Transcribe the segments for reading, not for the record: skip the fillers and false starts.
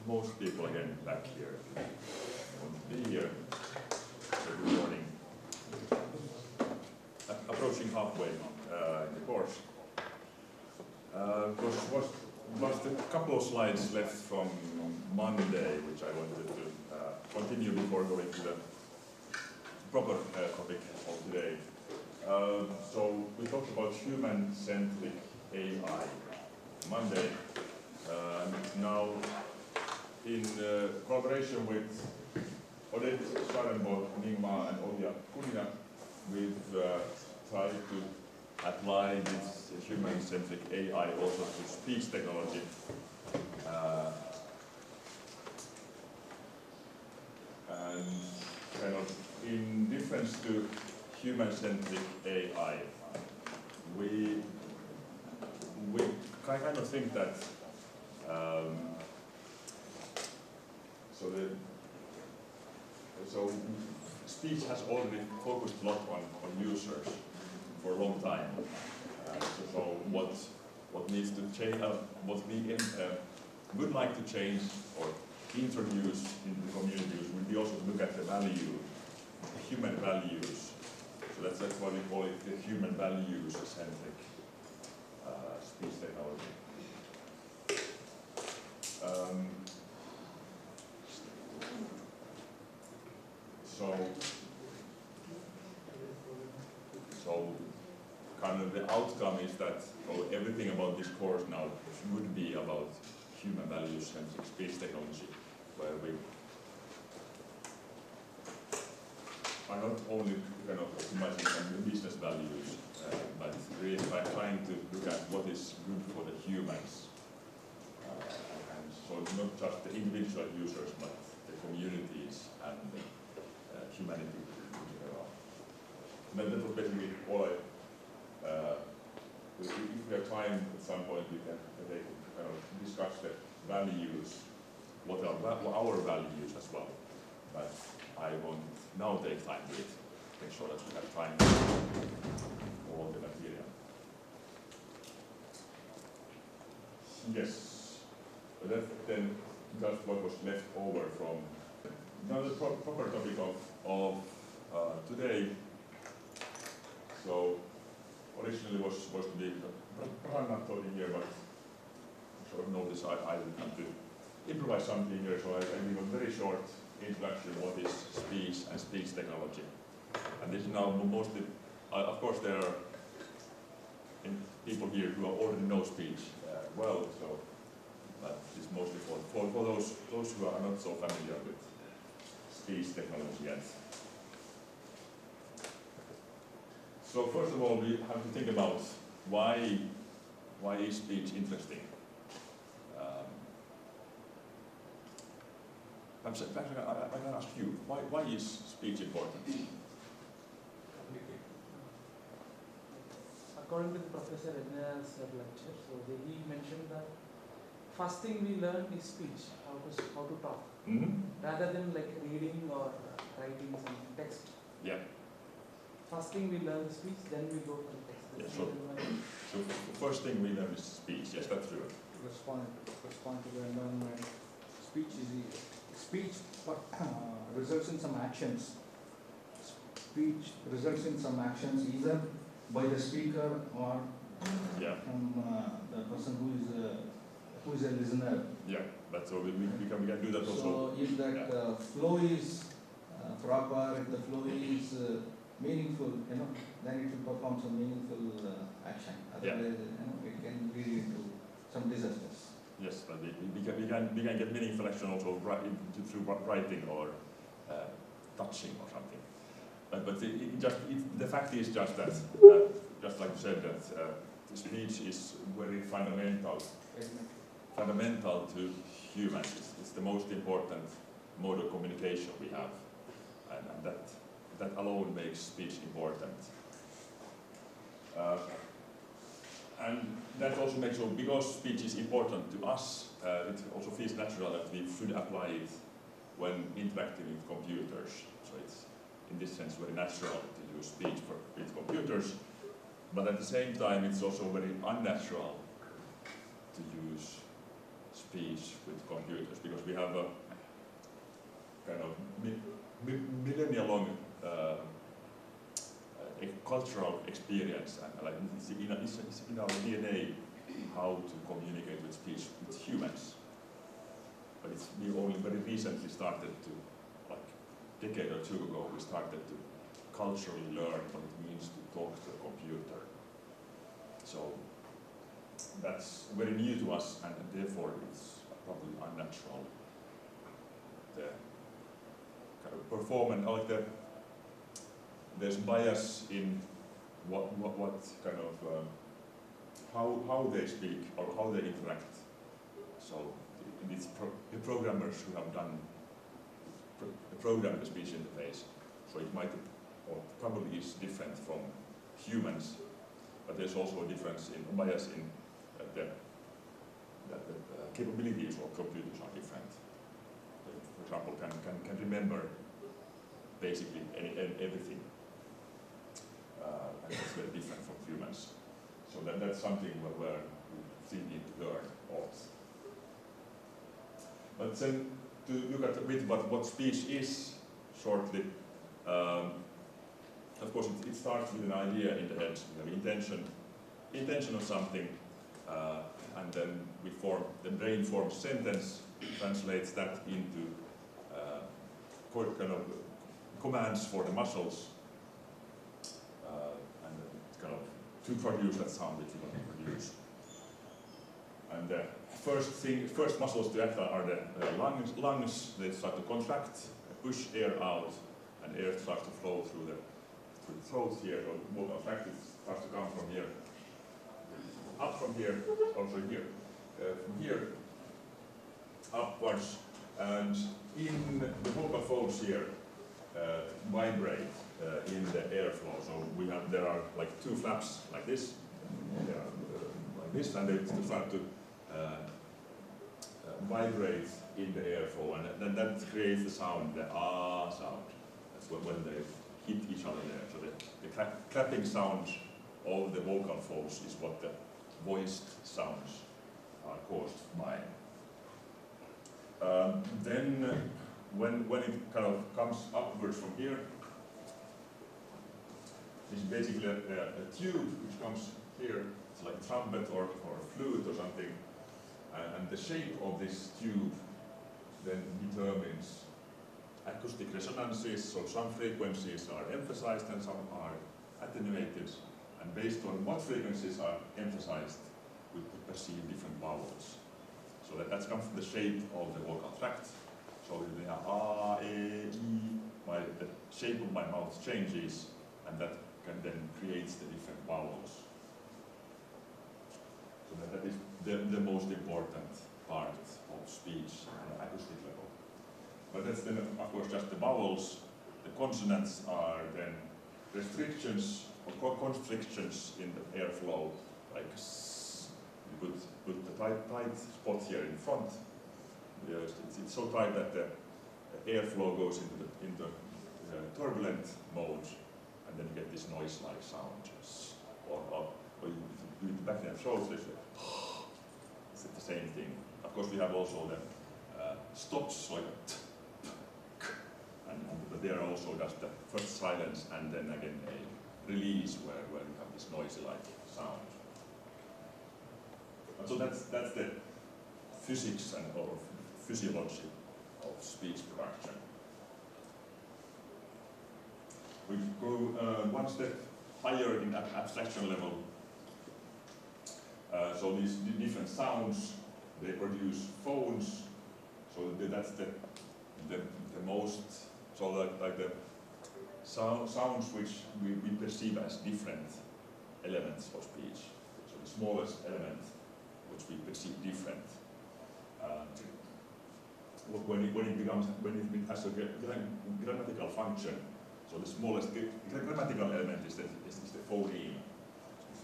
most people again back here want to be here. So good morning. Approaching halfway in the course. Was a couple of slides left from Monday, which I wanted to continue before going to the proper topic of today. So we talked about human-centric AI Monday. Now, in collaboration with Odette Scharenborg, Ningma, and Olja Kunina, we've tried to apply this human-centric AI also to speech technology. And kind of in difference to human-centric AI, we kind of think that so speech has already focused a lot on users for a long time. So what needs to change, what we would like to change or introduce into the communities would be also to look at the value, the human values. So that's why we call it the human values-centric speech technology. So kind of the outcome is that everything about this course now would be about human values-centric speech technology, where we are not only kind of optimizing the business values, but really trying to look at what is good for the humans. And so not just the individual users, but the communities and humanity in general. And that was basically all if we have time at some point, we can kind of discuss the values, what are our values as well. But I won't now take time to make sure that we have time for all the material. Yes, but that then just what was left over from now the proper topic of today. So originally was supposed to be Branna talking here, but sort of noticed I have to improvise something here, so I give a very short introduction of what is speech and speech technology. And this is now mostly, of course there are people here who already know speech well, so but it's mostly for those who are not so familiar with speech technology yet. So first of all, we have to think about why is speech interesting. Perhaps I can ask you, why is speech important? According to the Professor Edna's lecture, so he mentioned that first thing we learn is speech, how to talk, rather than like reading or writing some text. Yeah. First thing we learn is speech, then we go to the text. Yeah, so first thing we learn is speech. Yes, that's true. Respond to the environment. Speech results in some actions. Speech results in some actions either by the speaker or from the person who is a listener. Yeah, but so we can do that also. So if that flow is proper, if the flow is meaningful, then it will perform some meaningful action. Otherwise, it can lead into some disasters. Yes, but we can get meaningful action also through writing or touching or something. But the fact is just that, just like you said, that speech is very fundamental to humans. It's the most important mode of communication we have, and that alone makes speech important. And that also makes so because speech is important to us, it also feels natural that we should apply it when interacting with computers. So it's in this sense very natural to use speech with computers, but at the same time it's also very unnatural to use speech with computers, because we have a kind of millennia-long cultural experience, and like it's in our DNA how to communicate with speech with humans. But we only very recently started to, like a decade or two ago, we started to culturally learn what it means to talk to a computer. So that's very new to us, and therefore it's probably unnatural. The kind of performance, like there's bias in what kind of how they speak or how they interact. So it's the programmers who have done programmed the speech interface. So it might, or probably is different from humans, but there's also a difference in bias in that the capabilities of computers are different. They, for example, can remember basically everything, and it's very different from humans. So that's something where we still need to learn also. But then to look at a bit what speech is shortly. Of course, it starts with an idea in the head. We have intention of something, and then the brain forms sentence, translates that into kind of commands for the muscles, and kind of to produce that sound that you want to produce. And the first muscles to act are the lungs. They start to contract, push air out, and air starts to flow through the throat here. So vocal tract starts to come from here, up from here, also here, from here upwards, and in the vocal folds here vibrate in the airflow. So there are like two flaps like this, like this, and they start to vibrate in the airflow, and then that creates the sound, the ah sound. That's when they hit each other there. So the clapping sound of the vocal folds is what the voiced sounds are caused by. Then when it kind of comes upwards from here, this is basically a tube which comes here. It's like a trumpet or a flute or something. And the shape of this tube then determines acoustic resonances. So some frequencies are emphasized and some are attenuated. And based on what frequencies are emphasized, we could perceive different vowels. So that comes from the shape of the vocal tract. So the ah, e, I, the shape of my mouth changes, and that can then create the different vowels. So that is the most important part of speech on an acoustic level. But that's then, of course, just the vowels. The consonants are then restrictions or constrictions in the airflow, like you put the tight spot here in front. It's so tight that the airflow goes into turbulent mode, and then you get this noise-like sound. Or you do it back in the throat, it's the same thing. Of course, we have also the stops, like but there are also just the first silence and then again a release where you have this noisy-like sound. And so that's the physics or physiology of speech production. We go one step higher in abstraction level. So these different sounds, they produce phones. So that's the most, so like the sounds which we perceive as different elements of speech. So the smallest element which we perceive different. When it has a grammatical function, so the smallest grammatical element is the phoneme.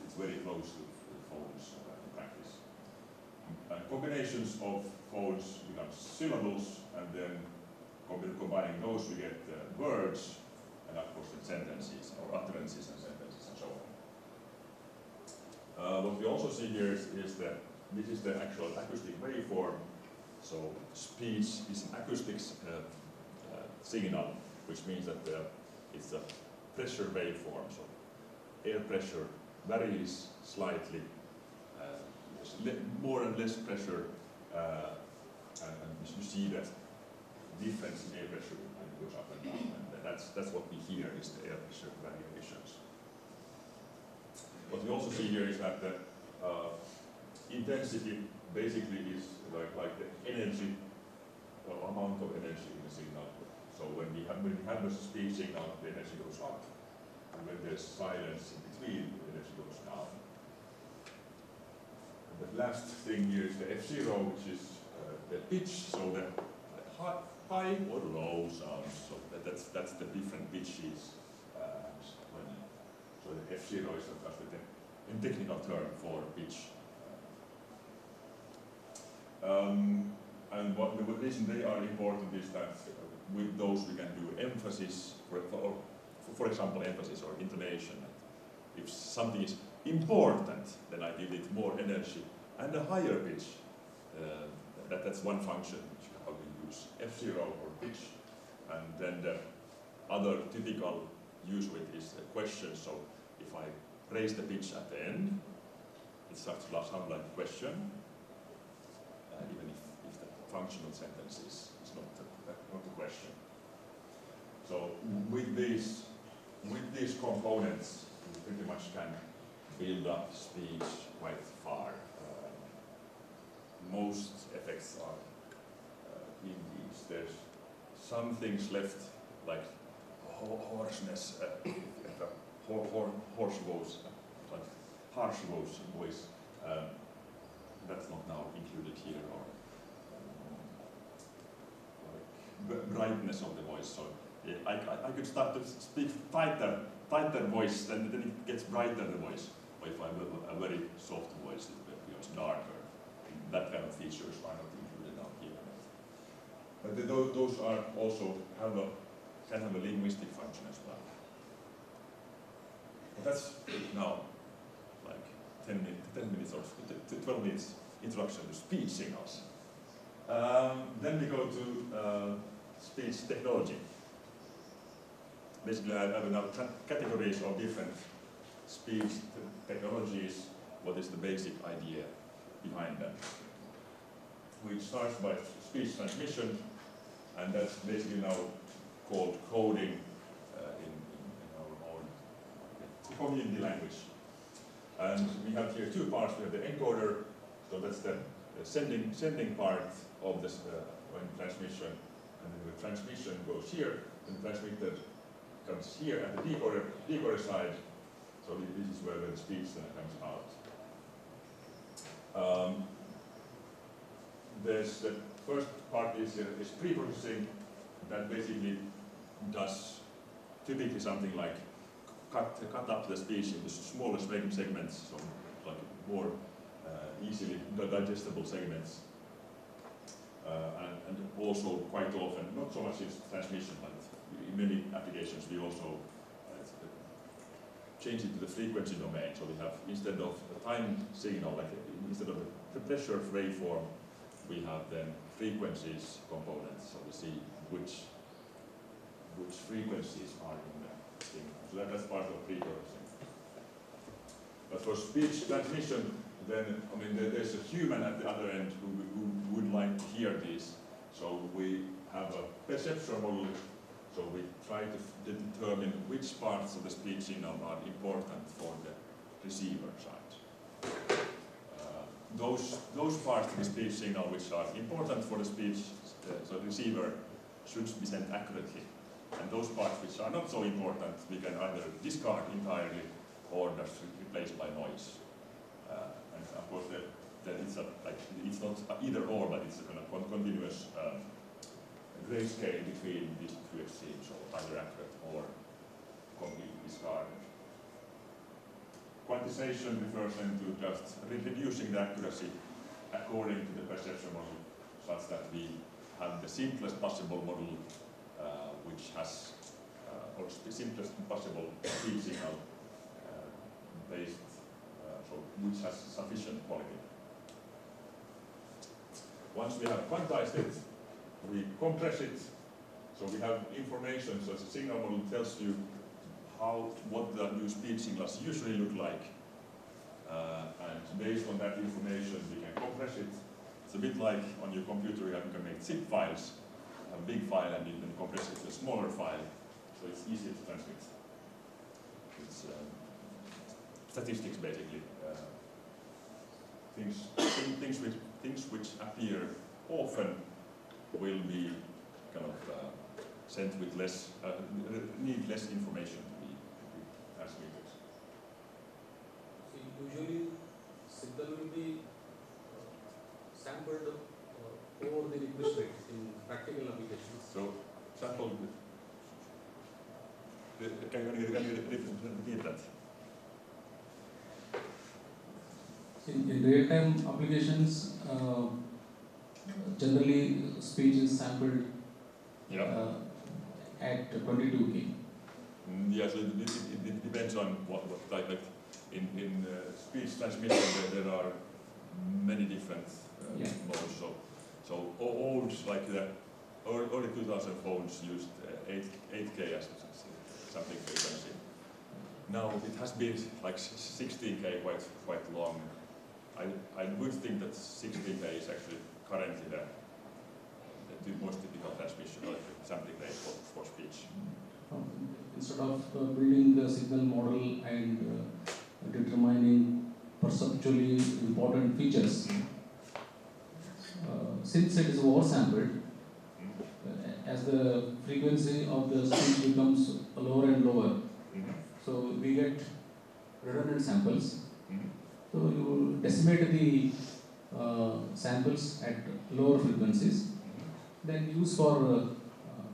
It's very close to the phones in practice. Combinations of phones become syllables, and then combining those we get words, and of course then sentences, or utterances and sentences and so on. What we also see here is that this is the actual acoustic waveform. So speech is an acoustic signal, which means that it's a pressure waveform. So air pressure varies slightly, more and less pressure, and you see that difference in air pressure and it goes up and down, and that's what we hear is the air pressure variations. What we also see here is that the intensity basically is like the energy, or amount of energy in the signal. So when we have a speech signal, the energy goes up, and when there's silence in between, the energy goes down. And the last thing here is the F0, which is the pitch, so the high or low sounds. So that's the different pitches. So the F0 is actually the technical term for pitch. And the reason they are important is that with those we can do emphasis, for example, emphasis or intonation. If something is important, then I give it more energy and a higher pitch. That's one function which how we use F0 or pitch. And then the other typical use of it is the question. So if I raise the pitch at the end, it starts to sound like a question, even if the functional sentence is not a question. So with these components, we pretty much can build up speech quite far. Most effects are in these. There's some things left, like hoarseness, hoarse voice, like harsh voice. That's not now included here, or like brightness of the voice. So yeah, I could start to speak tighter voice, then it gets brighter the voice. Or if I have a very soft voice, it becomes darker. That kind of features are not included down here. But those are also can have a linguistic function as well. But that's now like 10 minutes or 12 minutes introduction to speech signals. Then we go to speech technology. Basically, I have now categories of different speech technologies. What is the basic idea behind them? Which starts by speech transmission, and that's basically now called coding in our own community language. And we have here two parts. We have the encoder, so that's the sending part of this transmission, and then the transmission goes here, and the transmitter comes here at the decoder side. So this is where the speech then comes out. There's the first part is pre-processing. That basically does typically something like cut up the speech into smaller segments, so like more easily digestible segments. And also quite often, not so much in transmission, but in many applications we also change it to the frequency domain. So we have, instead of a time signal, like instead of the pressure waveform, we have then frequencies components. So we see which frequencies are in the signal. So that's part of pre-processing. But for speech transmission, then I mean there's a human at the other end who would like to hear this. So we have a perceptual model. So we try to determine which parts of the speech signal are important for the receiver side. Those parts of the speech signal which are important for the speech, so the receiver should be sent accurately. And those parts which are not so important, we can either discard entirely or just replace by noise. And of course, then it's not either or, but it's a kind of continuous grayscale between these two extremes, so either accurate or completely discarded. Quantization refers then to just reducing the accuracy according to the perception model, such that we have the simplest possible model which has, or the simplest possible speech signal based, so which has sufficient quality. once we have quantized it, we compress it, so we have information, so the signal model tells you what the new speech signals usually look like. And based on that information, we can compress it. It's a bit like on your computer, you can make zip files, a big file, and you can compress it to a smaller file, so it's easier to transmit. It's statistics, basically. Things which appear often will be kind of sent with less, need less information to be transmitted. So usually signal will be sampled over the request rate in practical applications. So sample, can you repeat that? In real-time applications, generally speech is sampled at 22K. Yeah, so it depends on what type. Like in speech transmission, there are many different modes. So old, like the early 2000 phones used 8K as something frequency. Now it has been like 16K quite long. I would think that 16K is actually currently the most typical transmission or sampling rate for speech. Instead of building the signal model and determining perceptually important features, since it is oversampled, as the frequency of the speech becomes lower and lower, so we get redundant samples. So you decimate the samples at lower frequencies, then use for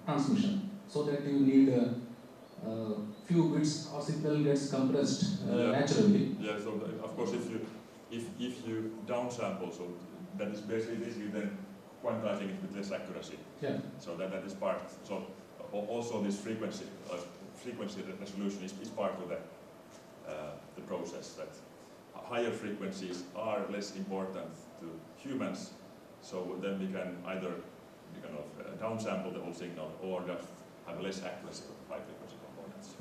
transmission, so that you need few bits or signal gets compressed naturally. Yeah. So of course, if you downsample, so that is basically then quantizing it with less accuracy. Yeah. So that is part. So also this frequency resolution is part of the process. That higher frequencies are less important to humans. So then we can either kind of downsample the whole signal or just have less accuracy of high frequency components.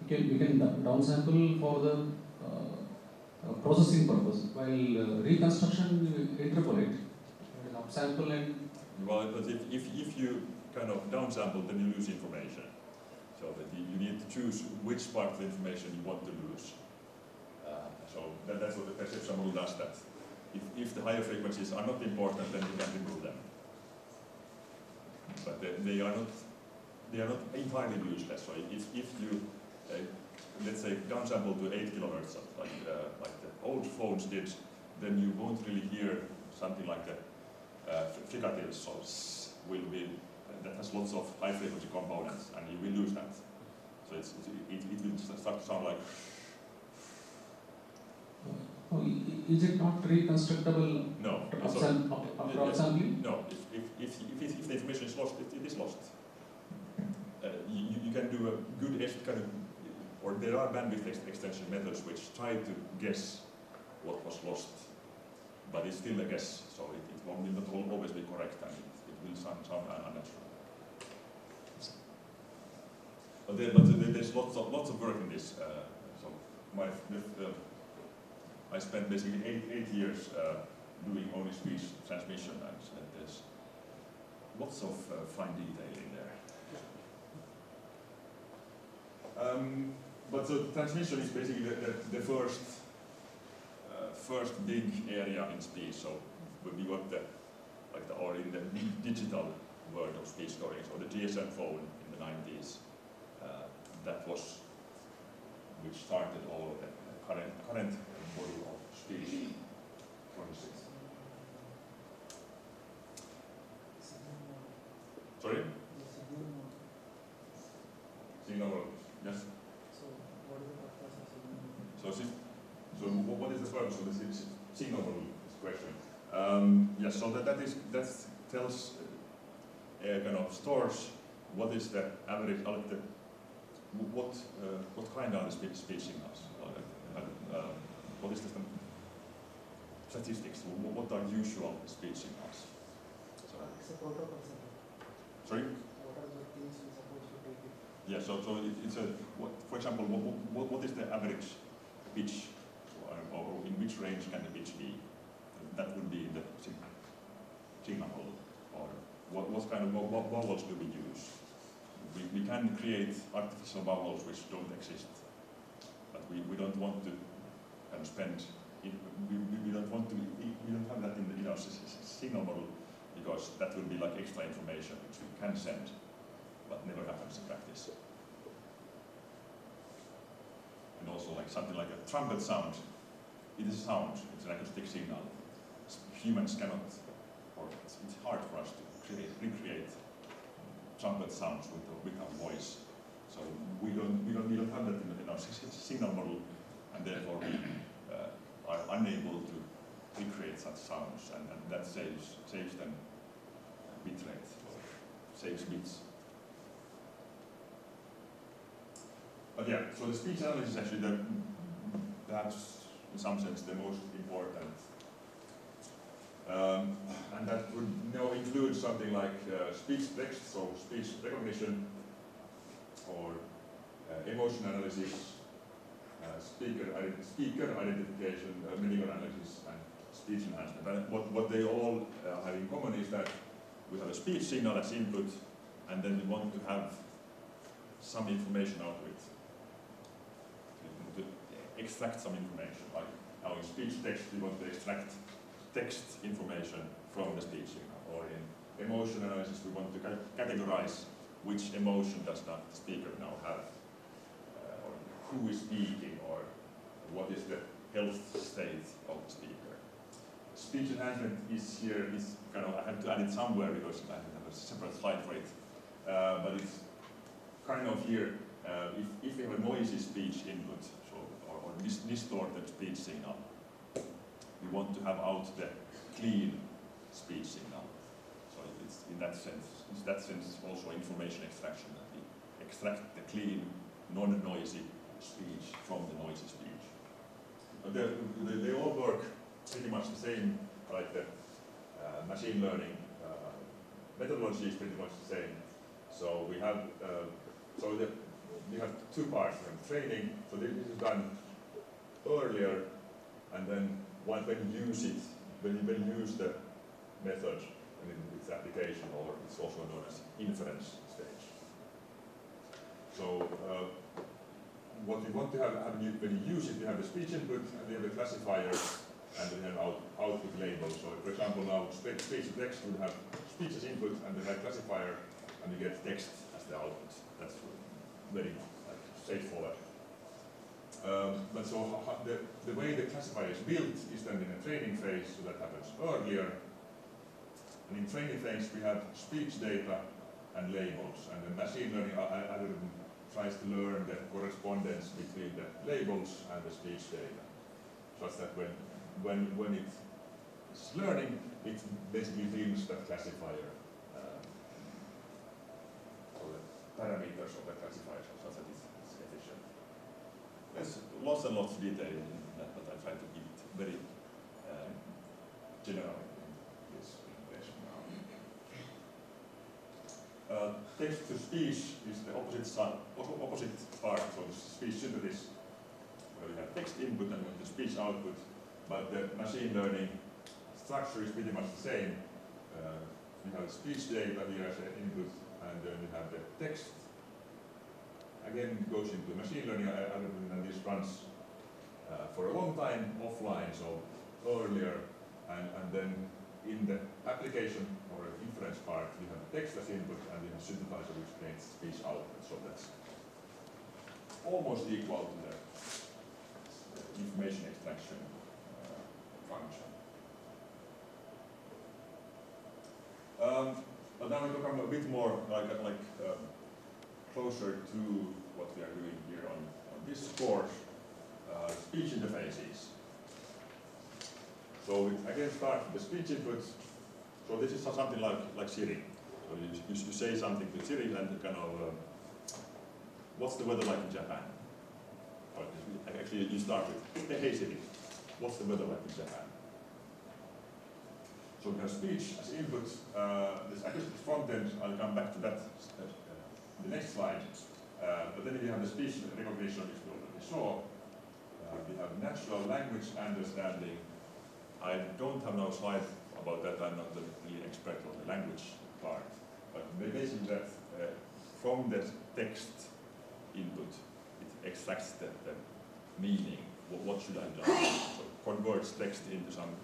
Okay. We can downsample for the processing purpose, while reconstruction we interpolate. Upsample and... Well, but if you kind of downsample, then you lose information. So that you need to choose which part of the information you want to lose. So that's what the perception model does. That if the higher frequencies are not important, then you can remove them. But they are not entirely useless. So if you let's say downsample to 8 kilohertz, like the old phones did, then you won't really hear something like the fricative source will be that has lots of high frequency components, and you will lose that. So it will start to sound like. Is it not reconstructable? No. Upsampling? No. If the information is lost, it is lost. You can do a good kind of, or there are bandwidth extension methods which try to guess what was lost, but it's still a guess, so it will not always be correct, and it will sound unnatural. But there's lots of work in this. I spent basically eight years doing only speech transmission, and there's lots of fine detail in there. But so transmission is basically the first big area in speech. So we got or in the digital world of speech storing. So the GSM phone in the 90s, that was which started all the current body of speech, for instance. Sorry? Signal model. Yes. So what is the purpose of signal model? So what is the purpose of the signal model? This question. Yes. So that tells kind of stores what is the average what kind are the speech signals? What is the statistics. What are usual speech signals? So, It's a protocol setting. sorry? What are the things we supposed to take it? Yeah, so it's a, for example, what is the average pitch, or in which range can the pitch be? That would be in the signal, or what kind of vowels do we use? We can create artificial vowels which don't exist, but we don't want to kind of spend, we don't want to, we don't have that in our signal model, because that will be like extra information which we can send, but never happens in practice. And also like something like a trumpet sound, it is a sound, it's an acoustic signal. Humans cannot, or it's hard for us to recreate trumpet sounds with our voice. So we don't have that in our signal model, and therefore we are unable to recreate such sounds, and that saves them bit rate, or saves bits. But yeah, so the speech analysis is actually perhaps in some sense the most important. And that would include something like speech text, so speech recognition, or emotion analysis, speaker identification, medical analysis, and speech enhancement. And what they all have in common is that we have a speech signal as input, and then we want to have some information out of it. To extract some information, like now in speech text we want to extract text information from the speech signal, or in emotion analysis we want to categorize which emotion does the speaker now have, or who is speaking, or what is the health state of the speaker. Speech enhancement is here, is kind of, I have to add it somewhere because I have a separate slide for it, but it's kind of here, if we have a noisy speech input, so, or distorted speech signal, we want to have out the clean speech signal. So it's in that sense also information extraction, that we extract the clean, non-noisy speech from the noisy speech. But they all work pretty much the same, like the machine learning methodology is pretty much the same. So we have we have two parts. We have training, so this is done earlier, and then when you use it, when you use the method in its application, or it's also known as inference stage. So what you want to have when you use it, you have the speech input, and you have the classifier, and then you have output labels. So for example, now speech to text would have speech as input, and then have classifier, and you get text as the output. That's very straightforward. But so the way the classifier is built is then in a training phase, so that happens earlier. And in training phase we have speech data and labels, and the machine learning algorithm tries to learn the correspondence between the labels and the speech data, such that when it is learning, it basically builds that classifier, so the parameters of the classifier, such that it's efficient. There's lots and lots of detail in that, but I try to keep it very general in this presentation now. Text to speech is the opposite part, so the speech synthesis, where we have text input and the speech output, but the machine learning structure is pretty much the same. We have speech data here as an input, and then we have the text. Again, it goes into machine learning algorithm, and this runs for a long time offline, so earlier, and then in the application or inference part, we have text as input, and we have synthesizer which creates speech output. So that's almost equal to the information extraction function. But now we become a bit more closer to what we are doing here on this course, speech interfaces. So we again start with the speech input. So this is something like Siri. So you say something to Siri and kind of, what's the weather like in Japan? Or actually you start with, hey Siri, what's the weather like in Japan? So we have speech as input, this acoustic front end, I'll come back to that in the next slide. But then we have the speech recognition, which we already saw. We have natural language understanding. I don't have no slide about that, I'm not the really expert on the language part. But basically that from the text input, it extracts the meaning. What should I do? So it converts text into some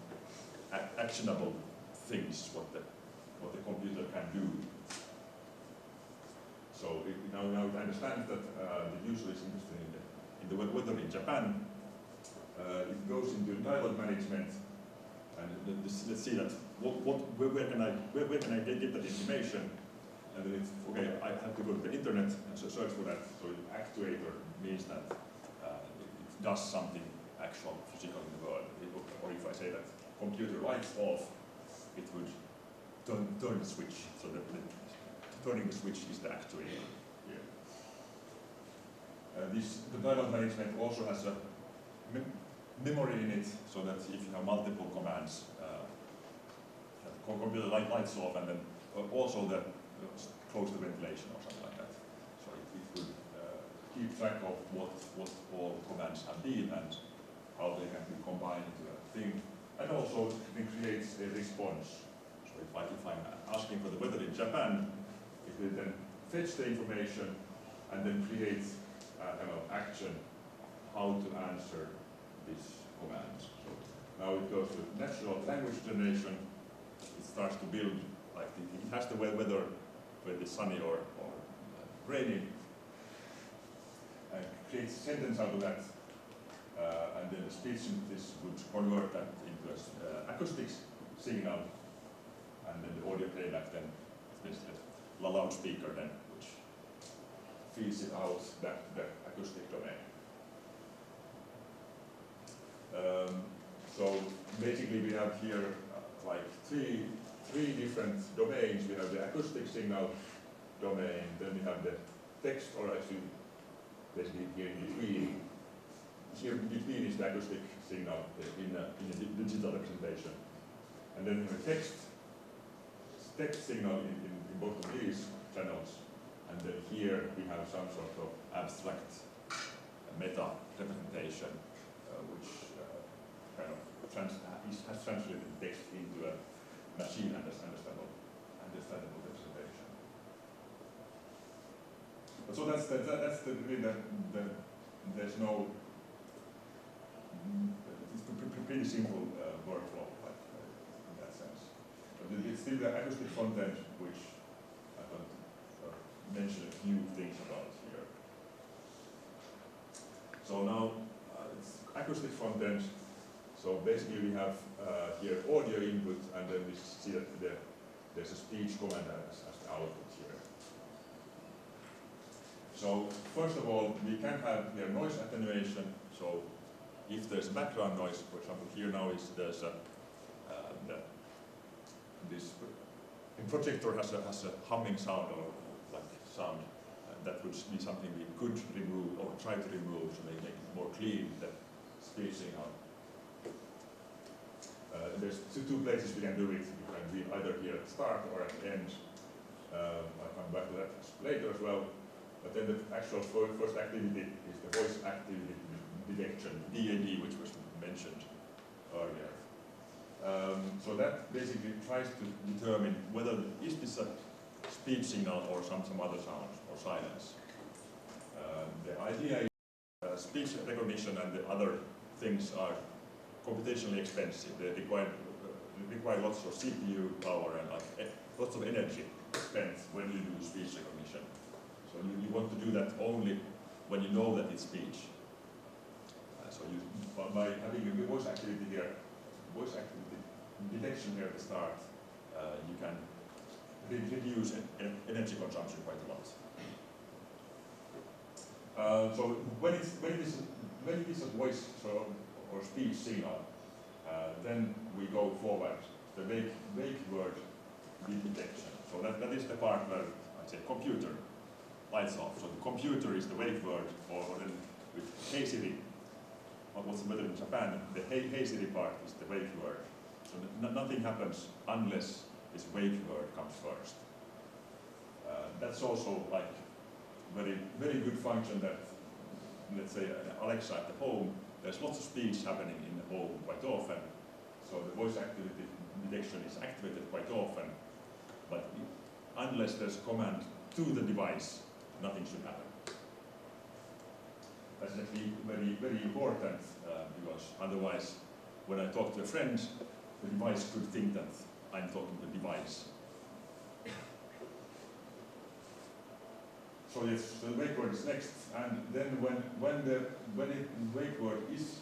actionable things, what the computer can do. So now it understands that the user is interested in the weather in Japan. It goes into dialogue management, and let's see that where can I get that information? And then it's okay. I have to go to the internet and search for that. So actuator means that it does something actual physical in the world. Or if I say that computer lights off, it would turn the switch. So the turning the switch is the actuator here. The dialogue management also has a memory in it, so that if you have multiple commands, the computer lights off, and then also the close the ventilation or something like that. So it would keep track of what all commands have been and how they can be combined into a thing, and also it creates a response. So if I'm asking for the weather in Japan, it will then fetch the information and then create a kind of action how to answer these commands. So now it goes to natural language generation. It starts to build, like it has the weather when it's sunny or raining, and creates a sentence out of that. And then the speech synthesis would convert that into an acoustic signal, and then the audio playback then is the loudspeaker then, which feeds it out back to the acoustic domain. So basically we have here like three different domains. We have the acoustic signal domain, then we have the text, or actually basically here in between. Here in between is the acoustic signal in a digital representation. And then we have a text signal in both of these channels. And then here we have some sort of abstract meta representation, which kind of has translated text into a machine understandable representation. So that's really there's no. It's pretty simple workflow, in that sense. But it's still the acoustic front end, which I want to mention a few things about here. So now it's acoustic front end. So basically we have here audio input, and then we see that there's a speech command as the output here. So first of all, we can have here noise attenuation. So if there's background noise, for example, here now there's this projector has a humming sound or like sound, that would be something we could remove or try to remove to make it more clean, the speech signal. There's two places we can do it. You can be either here at the start or at the end. I'll come back to that later as well. But then the actual first activity is the voice activity detection, DAD, which was mentioned earlier. So that basically tries to determine whether is this a speech signal or some other sound or silence. The idea is speech recognition and the other things are computationally expensive. They require lots of CPU power and lots of energy spent when you do speech recognition. So you want to do that only when you know that it's speech. So by having a voice activity here, voice activity detection here at the start, you can reduce energy consumption quite a lot. So when it is a voice or speech signal, then we go forward the wake word detection. So that is the part where I say computer lights off. So the computer is the wake word, or then with Hey Siri. What's the weather in Japan? The Hey Siri part is the wake word. So nothing happens unless this wake word comes first. That's also like very good function that, let's say, Alexa at the home, there's lots of speech happening in the home quite often. So the voice activity detection is activated quite often, but unless there's a command to the device, nothing should happen. That's actually very important because otherwise, when I talk to a friend, the device could think that I'm talking to the device. So yes, the wake word is next, and then when the wake word is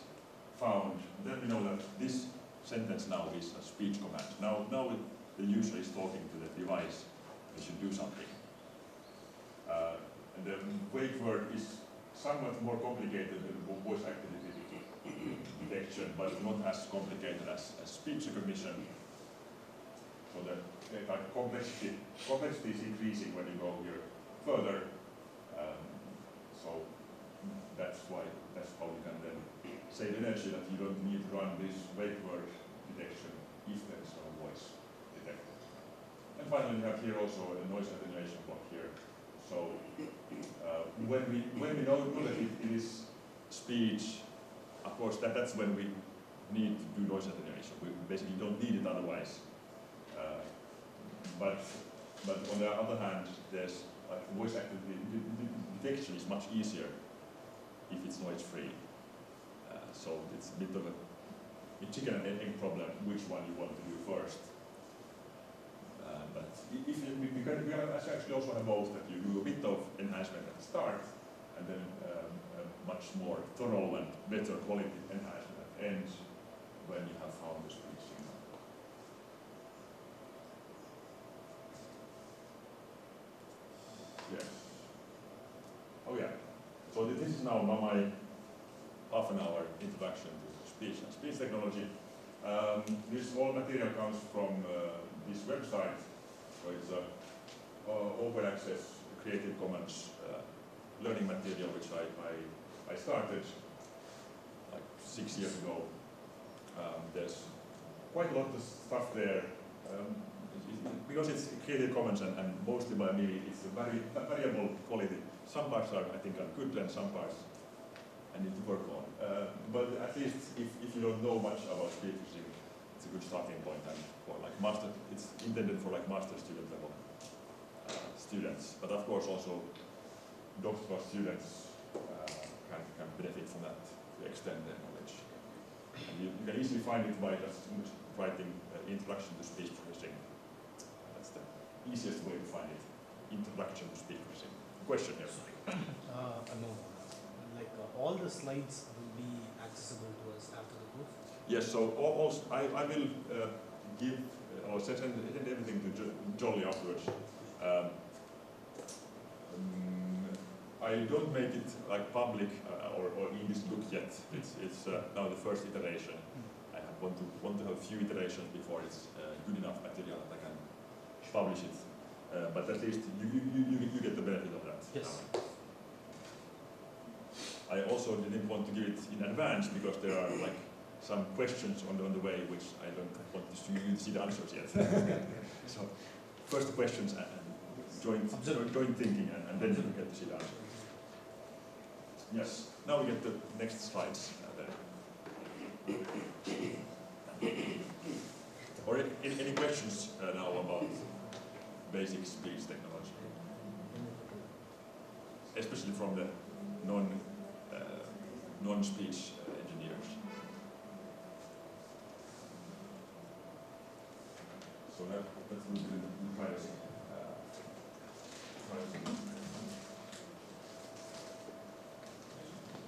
found, then we know that this sentence now is a speech command. Now the user is talking to the device. They should do something. And the wake word is somewhat more complicated than voice activity detection, but not as complicated as speech recognition. So the complexity is increasing when you go here further. So that's how we can then save energy, that you don't need to run this wake word detection if there is no voice detected. And finally, we have here also a noise attenuation block here. So when we know that it is speech, of course that's when we need to do noise attenuation. We basically don't need it otherwise. But on the other hand, there's voice activity detection is much easier if it's noise free. So it's a bit of a chicken and egg problem, which one you want to do first. But if we can actually also have both, that you do a bit of enhancement at the start, and then a much more thorough and better quality enhancement at the end when you have found the speech signal. Yes. Oh yeah. So this is now my half an hour introduction to speech and speech technology. This all material comes from this website. So it's open access, Creative Commons learning material, which I started like 6 years ago. There's quite a lot of stuff there. Because it's Creative Commons and mostly by me, it's a very variable quality. Some parts I think are good, and some parts I need to work on. But at least if you don't know much about speech processing, it's a good starting point. And for like master, it's intended for like master student level students. But of course also doctoral students can benefit from that to extend their knowledge. And you can easily find it by just writing introduction to speech processing. That's the easiest way to find it. Introduction to speech processing. Question here. No. Like all the slides will be accessible to us after the course? Yes, so I will give or send everything to Jolly afterwards. I don't make it like public or in this book yet. It's now the first iteration. I want to have a few iterations before it's good enough material that I can publish it. But at least you get the benefit of that. Yes. I also didn't want to give it in advance because there are like some questions on the way which I don't want you to see the answers yet. So first the questions and joint thinking, and then you get to see the answer. Yes. Now we get the next slides. Or any questions now about basic speech technology, especially from the non-speech engineers. So let's move to the privacy.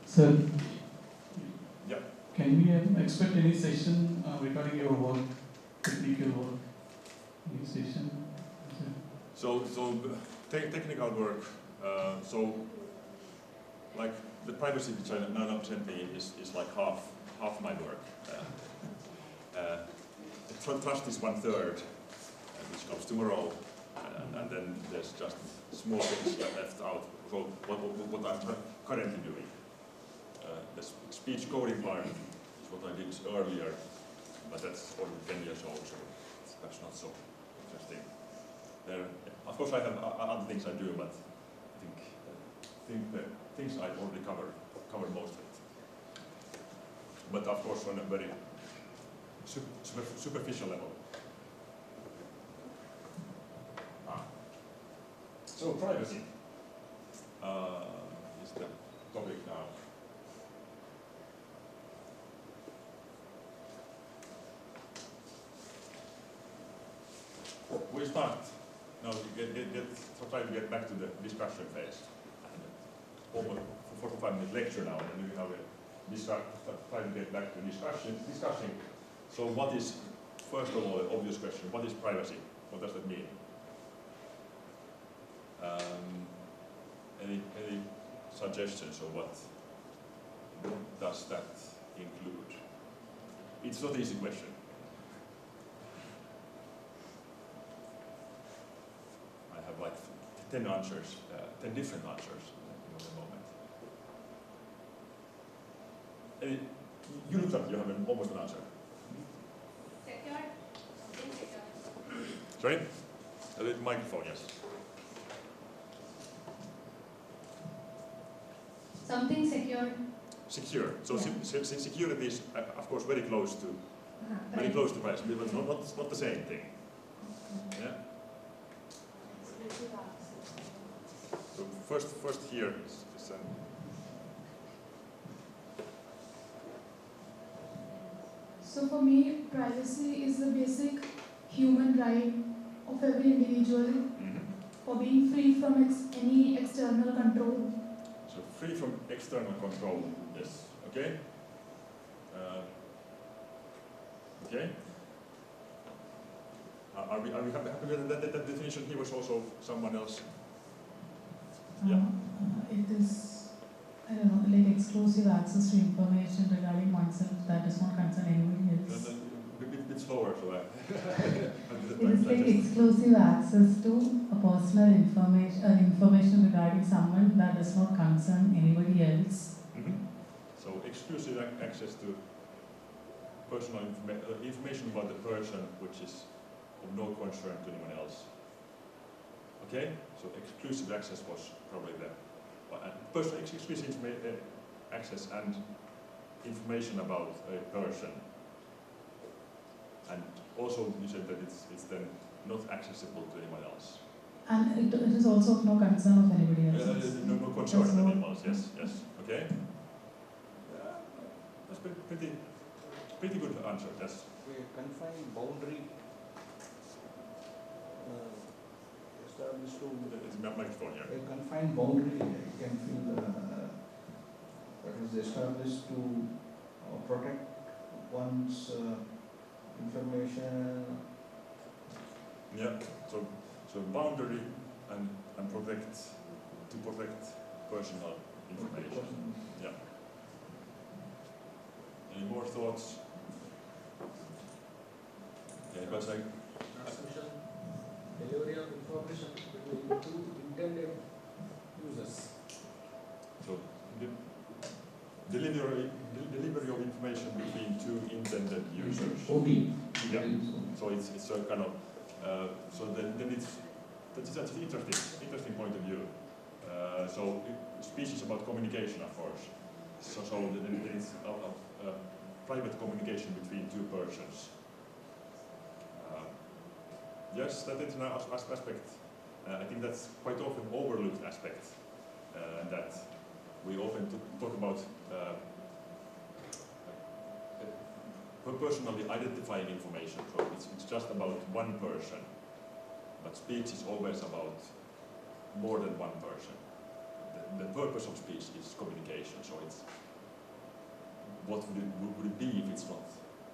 Sir, Yeah. can we expect any session regarding your work, technical work, any session? So technical work. So like the privacy which I now present is like half my work. Trust is 1/3, which comes tomorrow, and then there's just small things left out. So what I'm currently doing. The speech coding part is what I did earlier, but that's already 10 years old, so it's perhaps not so interesting. There, of course, I have other things I do, but I think the things I already cover most of it. But of course, on a very superficial level. So privacy is the topic now. We start now to try to get back to the discussion phase. And almost 45-minute lecture now, and we have try to get back to discussing. So what is, first of all, an obvious question, what is privacy? What does that mean? Any suggestions of what does that include? It's not an easy question. I have like 10 answers, 10 different answers at the moment. You looked up, you have almost an answer. Secured, something secured. Sorry? The microphone, yes. Something secured. Secure. So Yeah. security is, of course, very close to privacy, but it's not the same thing. Yeah. So first here is So for me, privacy is the basic human right of every individual for being free from any external control. so free from external control. Yes. Okay. Okay. Are we happy with that definition? Here was also someone else. Yeah. It is, I don't know, like exclusive access to information regarding oneself that does not concern anybody else. A bit slower, so It is like exclusive access to a personal information regarding someone that does not concern anybody else. So exclusive access to personal information about the person which is of no concern to anyone else. Okay? So exclusive access was probably the personal exclusive access and information about a person. And also you said that it's then not accessible to anyone else. And it is also of no concern of anybody else. No concern of anyone else, yes, yes. Okay? Yeah, that's pretty good answer, yes. We confine boundary established to It's microphone here. a confined boundary. You can feel that is established to protect one's information. Yeah, so boundary and protect personal information. Yeah. Any more thoughts? Okay, because Transmission, delivery of information between two intended users. so delivery of information between two intended users. OT. Yeah. So it's a kind of so then that's an interesting point of view. So speech is about communication, of course. So then it's private communication between two persons. Yes, that is an aspect. I think that's quite often overlooked aspect, that we often talk about personally identifying information. So it's just about one person, but speech is always about more than one person. The purpose of speech is communication. So it's what would it be if it's not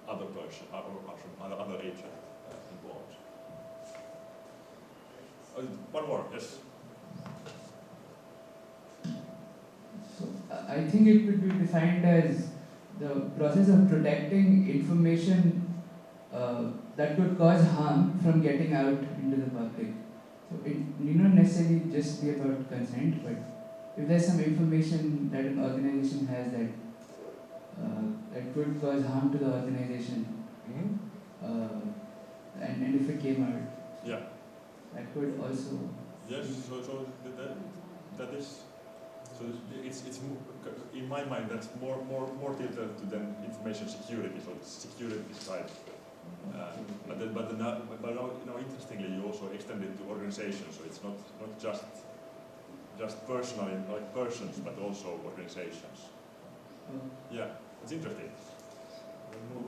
other person or other agent involved. One more, yes. So I think it would be defined as the process of protecting information that could cause harm from getting out into the public. So it need not necessarily just be about consent, but if there's some information that an organization has that could cause harm to the organization, And if it came out, Yeah. that could also. Yes. So that is. So it's in my mind that's more tilted to then information security, so the security side. But now, interestingly, you also extend it to organizations, so it's not just personal, like persons, but also organizations. Yeah, it's interesting.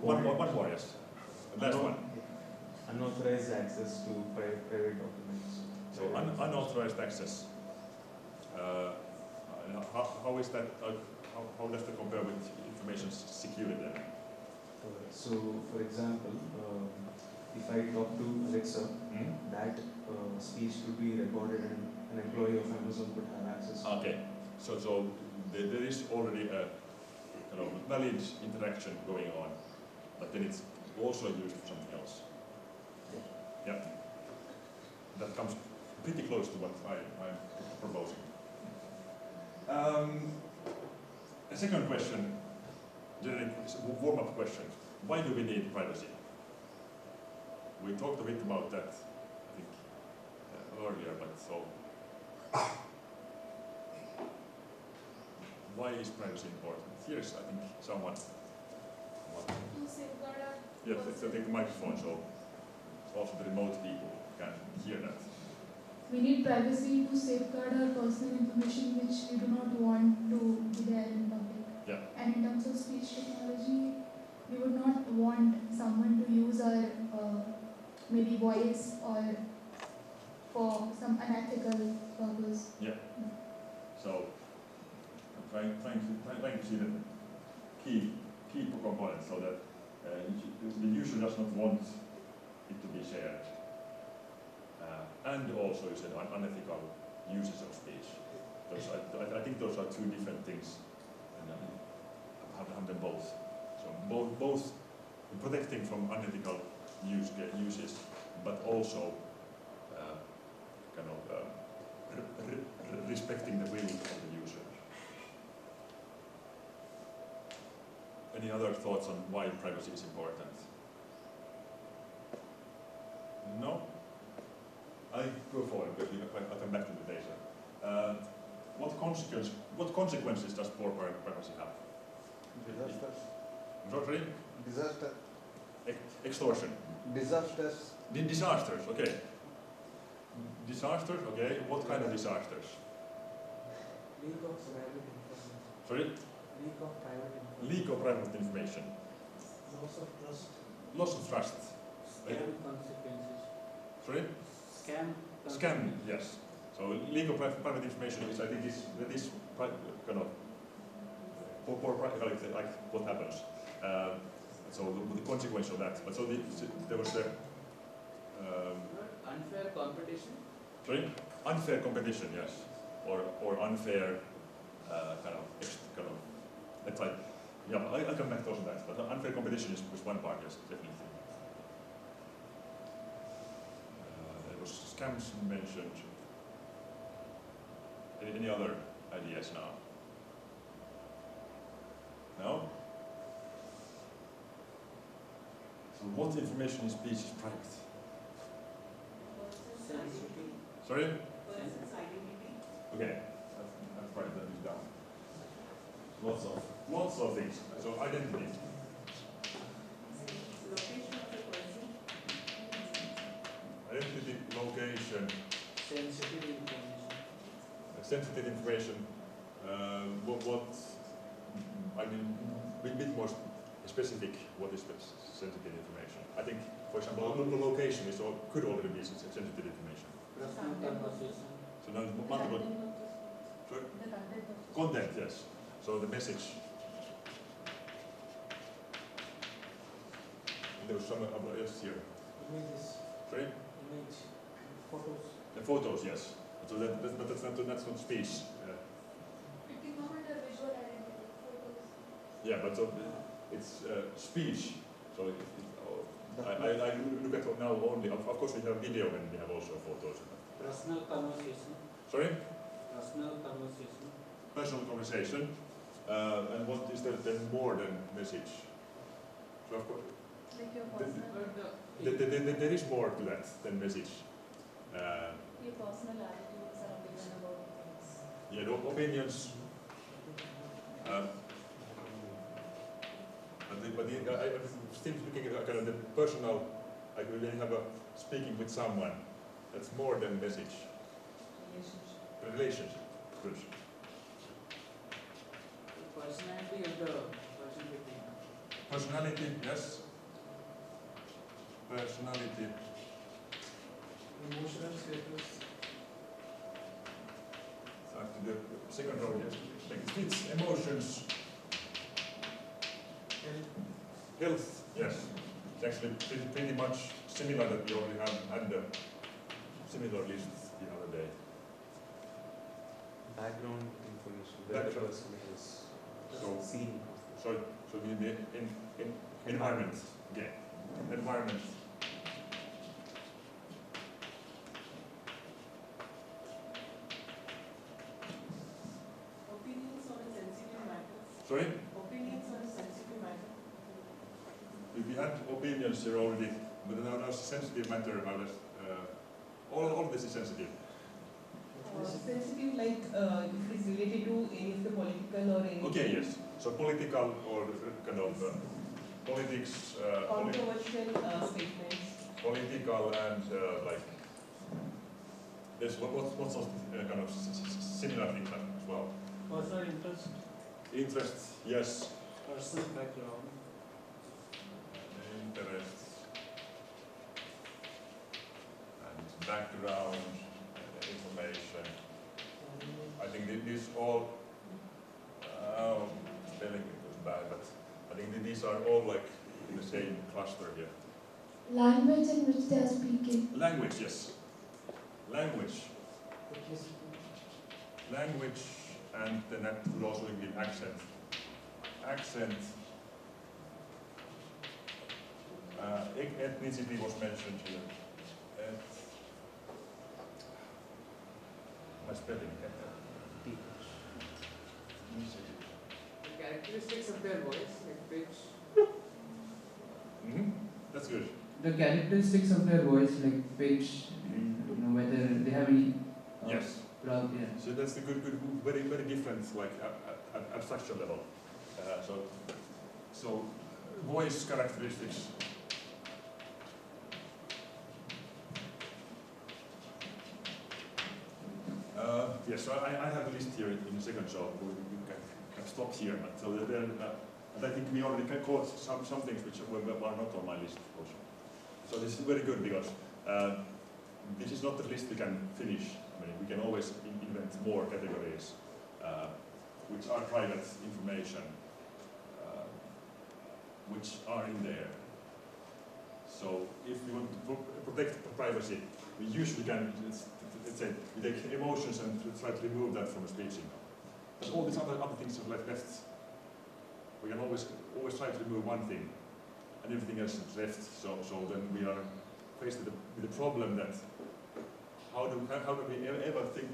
One more, yes. Last one. Unauthorized access to private documents. So unauthorized access. How is that? How does that compare with information security then? So, for example, if I talk to Alexa, that speech could be recorded and an employee of Amazon could have access. Okay, so there is already a kind of valid interaction going on, but then it's also used for something else. Yeah, that comes pretty close to what I'm proposing. A second question, generic warm-up question. Why do we need privacy? We talked a bit about that, I think, earlier, but so why is privacy important? Here's, I think, someone. To safeguard our Yes, so take the microphone so also the remote people can hear that. We need privacy to safeguard our personal information which we do not want to be there in public. Yeah. And in terms of speech technology, we would not want someone to use our maybe voice or for some unethical purpose. Yeah. So I'm trying to see the key components so that the user does not want it to be shared. And also, you said unethical uses of speech. I think those are two different things, and have them both. So both protecting from unethical uses, but also kind of respecting the will of the user. Any other thoughts on why privacy is important? No? I go forward, but I'll come back to the data. What consequences does poor privacy have? Disasters. Sorry? Disaster. Extortion. Disasters. Disasters, okay. Disasters, okay. What kind of disasters? Leak of private information. Sorry? Leak of private information. Leak of private information. Loss of trust. Loss of trust. Scam consequences. Sorry? Scam, yes. So leak of private information is, I think, that is kind of poor practicality, like what happens. So the consequence of that. But so there was the Unfair competition? sorry? Unfair competition, yes. Or unfair kind of let's like, yeah, I'll come back to also that. But unfair competition is one part, yes, definitely. There was scams mentioned. Any other ideas now? No? So what information in speech is private? Sorry? Okay, that's right, that is down. Lots of things. So identity. Identity, location. Sensitive information. Sensitive information. I mean, a bit more specific, what is the sensitive information? I think, for example, location could already be sensitive information. Personal conversation. So now multiple. Sorry? The content of Content, yes. So the message. There was some yes here. Images. Sorry? Image. Photos. The photos, yes. So that's not speech. it can come under visual identity, photos. Yeah, but so it's speech. So I look at now only. Of course, we have video and we have also photos. Personal conversation. Sorry? Personal conversation. Personal conversation. And what is there then more than message? So of course, Like your personal, There is more to that than message. your personal attitudes and opinion about things. Yeah, the opinions. I'm still looking at kind of the personal, like when you have a speaking with someone, that's more than message. Relationship. Good. Personality of the person between. Personality, yes. Personality. Emotional status. So after the second row, yes. Like it's emotions. Health, yes. It's actually pretty much similar that we already had the similar list the other day. Background information, where the person is seen. So the environment, yeah, environment. Opinions on a sensitive matter. Sorry? Opinions on a sensitive matter. If we had opinions here already, but now it's a sensitive matter, all this is sensitive. Sensitive, like if it's related to any of the political or any. Okay, yes. So political or kind of politics. Controversial statements. Political and like there's lots of kind of similar things as well. Personal interest. Interests, yes. Personal background. Interests and background and information. I think these all spelling it was bad, but I think these are all like in the same cluster here. Language in which they are speaking. Language, yes. Language. Language, and then that would also include accent. Accent. Ethnicity was mentioned here. My spelling. The characteristics of their voice, like pitch. That's good. The characteristics of their voice, like pitch, and whether they have any. Yes. Yeah. So that's the good, very different, like at abstraction level. So voice characteristics. Yes, so I have a list here in a second, so we can stop here. But so then, and I think we already caught some things which were not on my list also. So this is very good because this is not the list we can finish. I mean, we can always invent more categories which are private information, which are in there. So if we want to protect privacy, we usually can, let's say, we take emotions and try to remove that from a speech signal. But all these other things are left. We can always try to remove one thing, and everything else is left. So then we are faced with the problem that how do we ever think,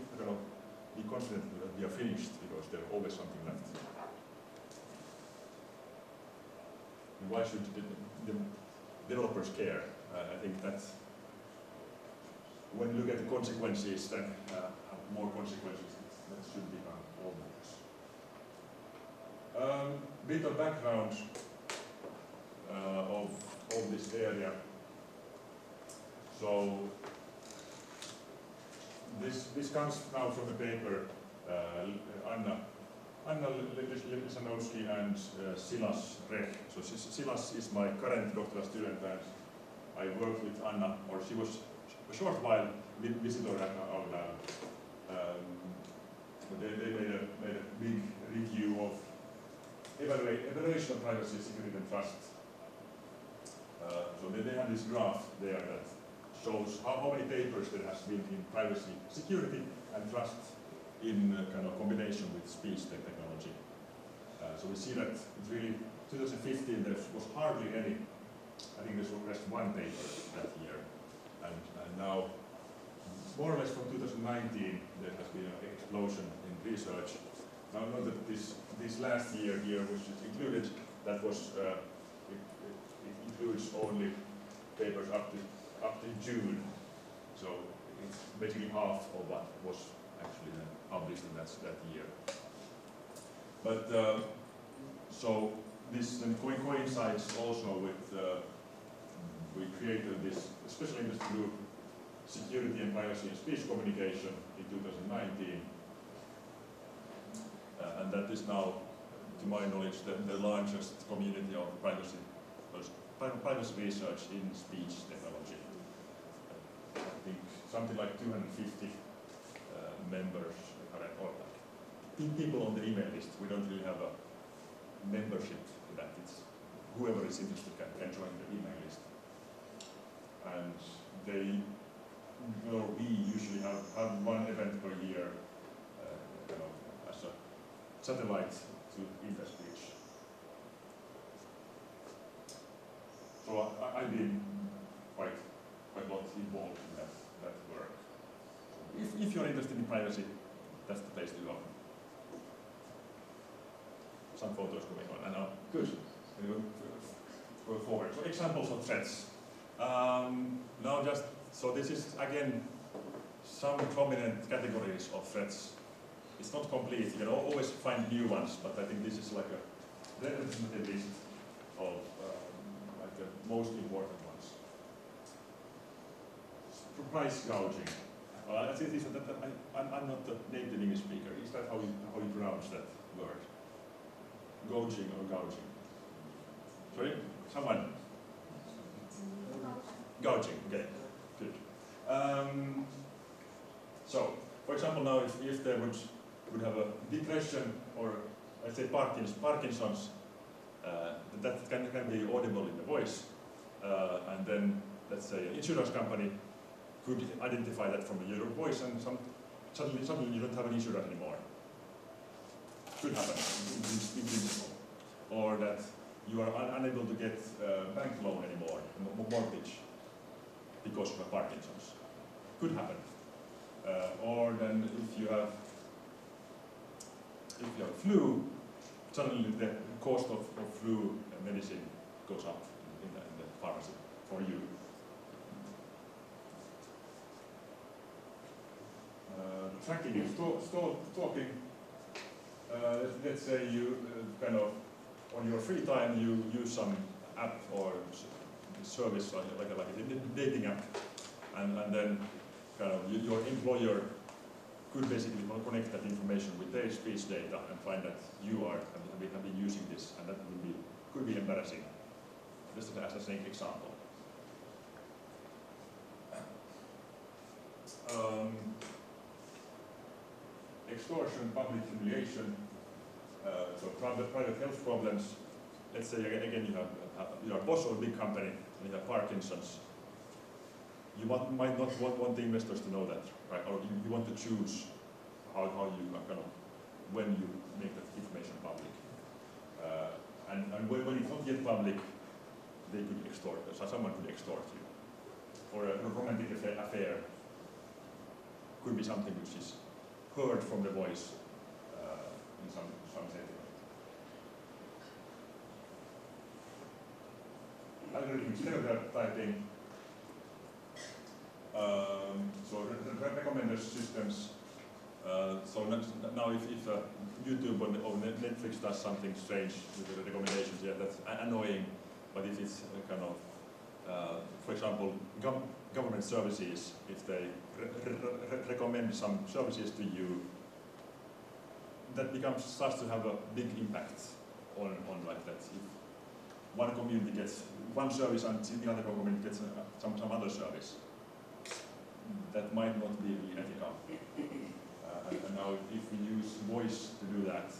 be confident that we are finished, because there's always something left. And why should the developers care? I think that when you look at the consequences, then more consequences, that should be obvious. Bit of background of this area. So this comes now from the paper Anna Lisanowski and Silas Rech. So Silas is my current doctoral student, and I worked with Anna, or she was a short while visitor at our lab. They made a big review of evaluation of privacy, security, and trust. So they have this graph there that shows how many papers there has been in privacy, security, and trust in kind of combination with speech technology. So we see that it's really 2015 there was hardly any. I think there was just one paper that year, and now more or less from 2019 there has been an explosion in research. Now not that this last year here, which is included, that was it includes only papers up to June. So it's basically half of what was actually published in that year. But so this then coincides also with we created this special interest group, Security and Privacy in Speech Communication, in 2019, and that is now, to my knowledge, the largest community of privacy research in speech technology. I think something like 250 members, or like people on the email list. We don't really have a membership to that. It's whoever is interested can join the email list. And we usually have one event per year, as a satellite to InterSpeech. So I've been quite a lot involved in that work. If you're interested in privacy, that's the place to go. Some photos going on, and good. Go forward. So examples of threats. Now so this is again some prominent categories of threats. It's not complete, you can always find new ones, but I think this is like a representative list of like the most important ones. Price gouging. I'm not a native English speaker. Is that how you pronounce that word? Gouging or gouging? Sorry? Someone? Gouging, okay, good. So, for example, now if there would have a depression or let's say Parkinson's, that can be audible in the voice, and then let's say an insurance company could identify that from your voice, and suddenly you don't have an insurance anymore. Could happen in principle, or that you are unable to get bank loan anymore, mortgage, because of Parkinson's. Could happen. Or then if you have flu, suddenly the cost of flu medicine goes up in the pharmacy for you. Tracking and stalking. Let's say you kind of on your free time you use some app or service like a dating app, and then kind of your employer could basically connect that information with their speech data and find that you have been using this, and that could be embarrassing. Just as an example. Extortion, public humiliation, so private health problems. Let's say again you are a boss of a big company and you have Parkinson's. You might not want the investors to know that, right? Or you want to choose how you kind of when you make that information public. And when it's not yet public, they could extort. So someone could extort you, or a romantic affair could be something which is heard from the voice in some setting. Algorithmic stereotyping. So recommender systems. So now if YouTube or Netflix does something strange with the recommendations, yeah, that's annoying. But if it's kind of, for example, government services, if they recommend some services to you, that starts to have a big impact on like that. If one community gets one service and the other community gets some other service, that might not be really ethical. And now if we use voice to do that,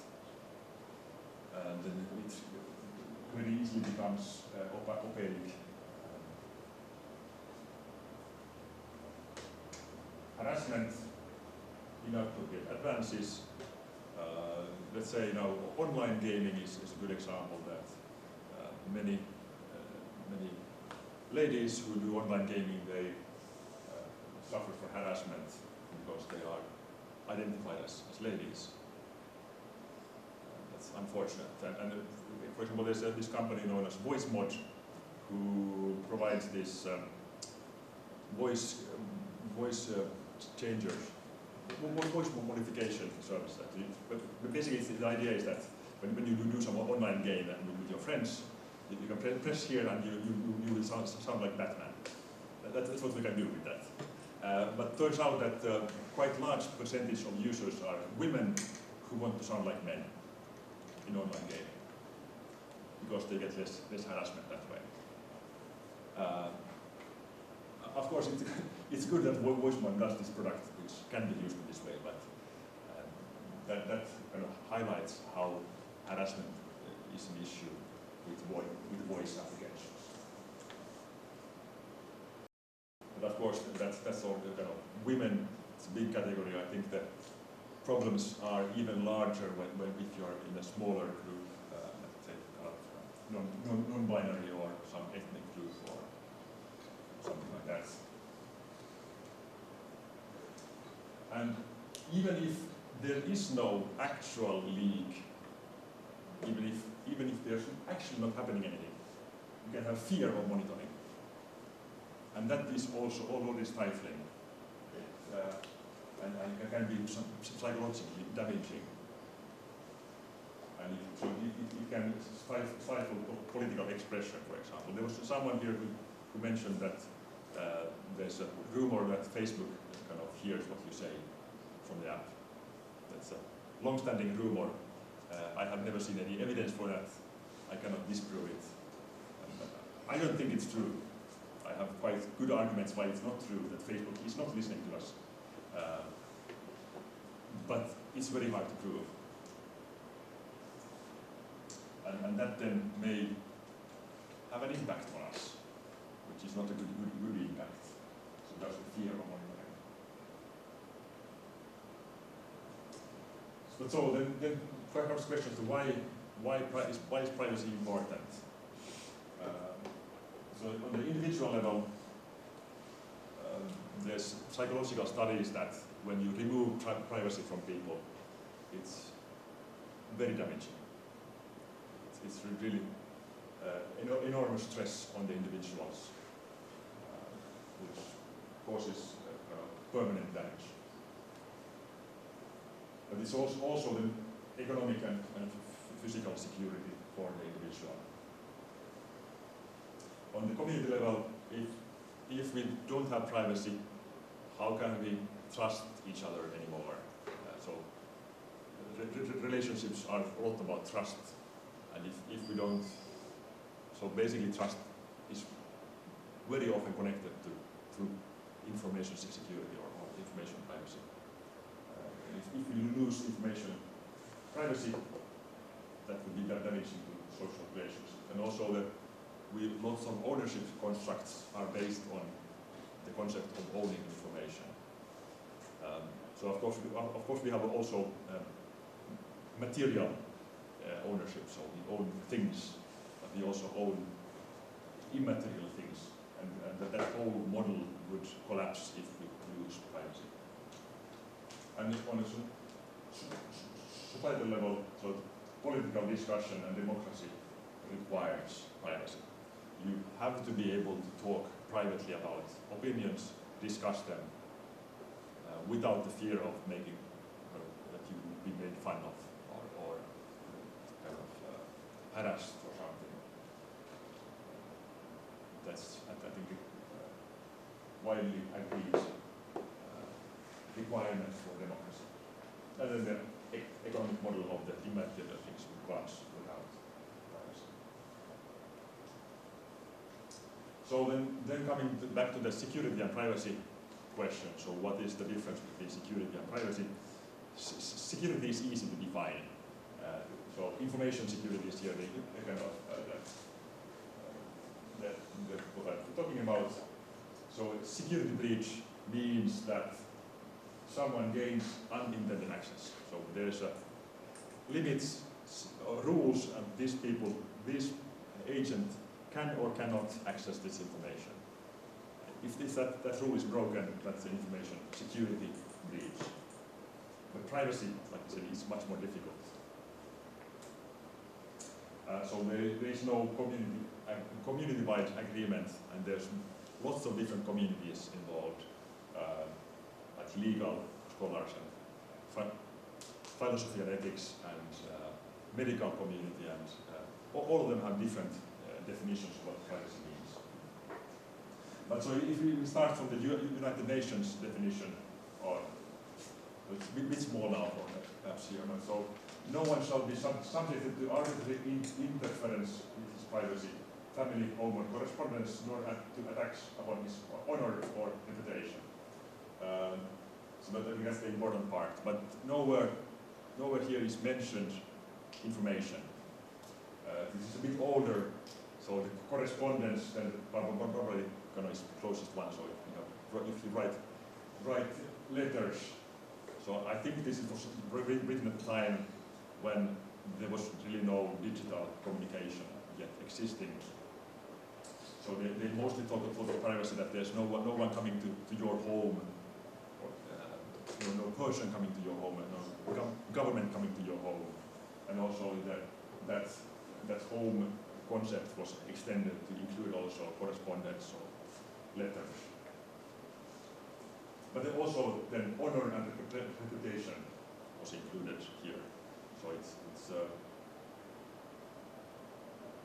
then it very easily becomes opaque. Harassment, inappropriate advances. Let's say now online gaming is a good example that many ladies who do online gaming, they suffer for harassment because they are identified as ladies. That's unfortunate. And for example, there's this company known as VoiceMod, who provides this voice changers, voice modification service. But basically, the idea is that when you do some online game with your friends, you can press here and you will sound like Batman. That's what we can do with that. But turns out that quite large percentage of users are women who want to sound like men in online gaming, because they get less harassment that way. Of course, it's good that Voiceman does this product, which can be used in this way, but that kind of highlights how harassment is an issue with voice applications. But of course, that's all kind of women. It's a big category. I think the problems are even larger if you're in a smaller group, let's say non-binary or some ethnic group or something like that. And even if there is no actual leak, even if there's actually not happening anything, you can have fear of monitoring. And that is also already stifling. And it can be psychologically damaging. And so it can stifle political expression, for example. There was someone here who mentioned that there's a rumor that Facebook kind of hears what you say from the app. That's a long-standing rumor. I have never seen any evidence for that. I cannot disprove it. I don't think it's true. I have quite good arguments why it's not true, that Facebook is not listening to us. But it's very hard to prove. And that then may have an impact on us, which is not a good impact. So that's the fear of monitoring. So then perhaps questions to why is privacy important? So on the individual level, there's psychological studies that when you remove privacy from people, it's very damaging. It's really enormous stress on the individuals, which causes permanent damage. But it's also the economic and physical security for the individual. On the community level, if we don't have privacy, how can we trust each other anymore? So relationships are a lot about trust, and if we don't, so basically trust is very often connected to information security or information privacy. If we lose information privacy, that would be damaging to social relations, and also that lots of ownership constructs are based on the concept of owning information. So of course we have also material ownership. So we own things, but we also own immaterial things, and that whole model would collapse if we lose privacy. And on a societal level, so political discussion and democracy requires privacy. You have to be able to talk privately about opinions, discuss them, without the fear of making that you will be made fun of or kind of harassed or something. That's, I think, widely agreed requirement for democracy. And then the economic model of the immaterial things would collapse without privacy. So then coming back to the security and privacy question. So what is the difference between security and privacy? Security is easy to define. So information security is here, the kind of what I'm talking about. So security breach means that someone gains unintended access. So there's limits, rules, and this agent can or cannot access this information. If that rule is broken, that's an information security breach. But privacy, like I said, is much more difficult. So there is no community-wide agreement, and there's lots of different communities involved, like legal scholars and philosophy and ethics and medical community, and all of them have different definitions of what privacy means. But so if we start from the United Nations definition, or it's a bit small now for perhaps here, but so no one shall be subjected to arbitrary interference with his privacy, family, home, or correspondence, nor to attacks upon his honor or reputation. So that's the important part. But nowhere here is mentioned information. This is a bit older, so the correspondence and probably is the closest one. So if you write letters, so I think this was written at the time when there was really no digital communication yet existing. So they mostly thought of privacy, that there's no one coming to your home, or no person coming to your home, and no government coming to your home, and also that home concept was extended to include also correspondence or letters. But then also then honor and reputation was included here. So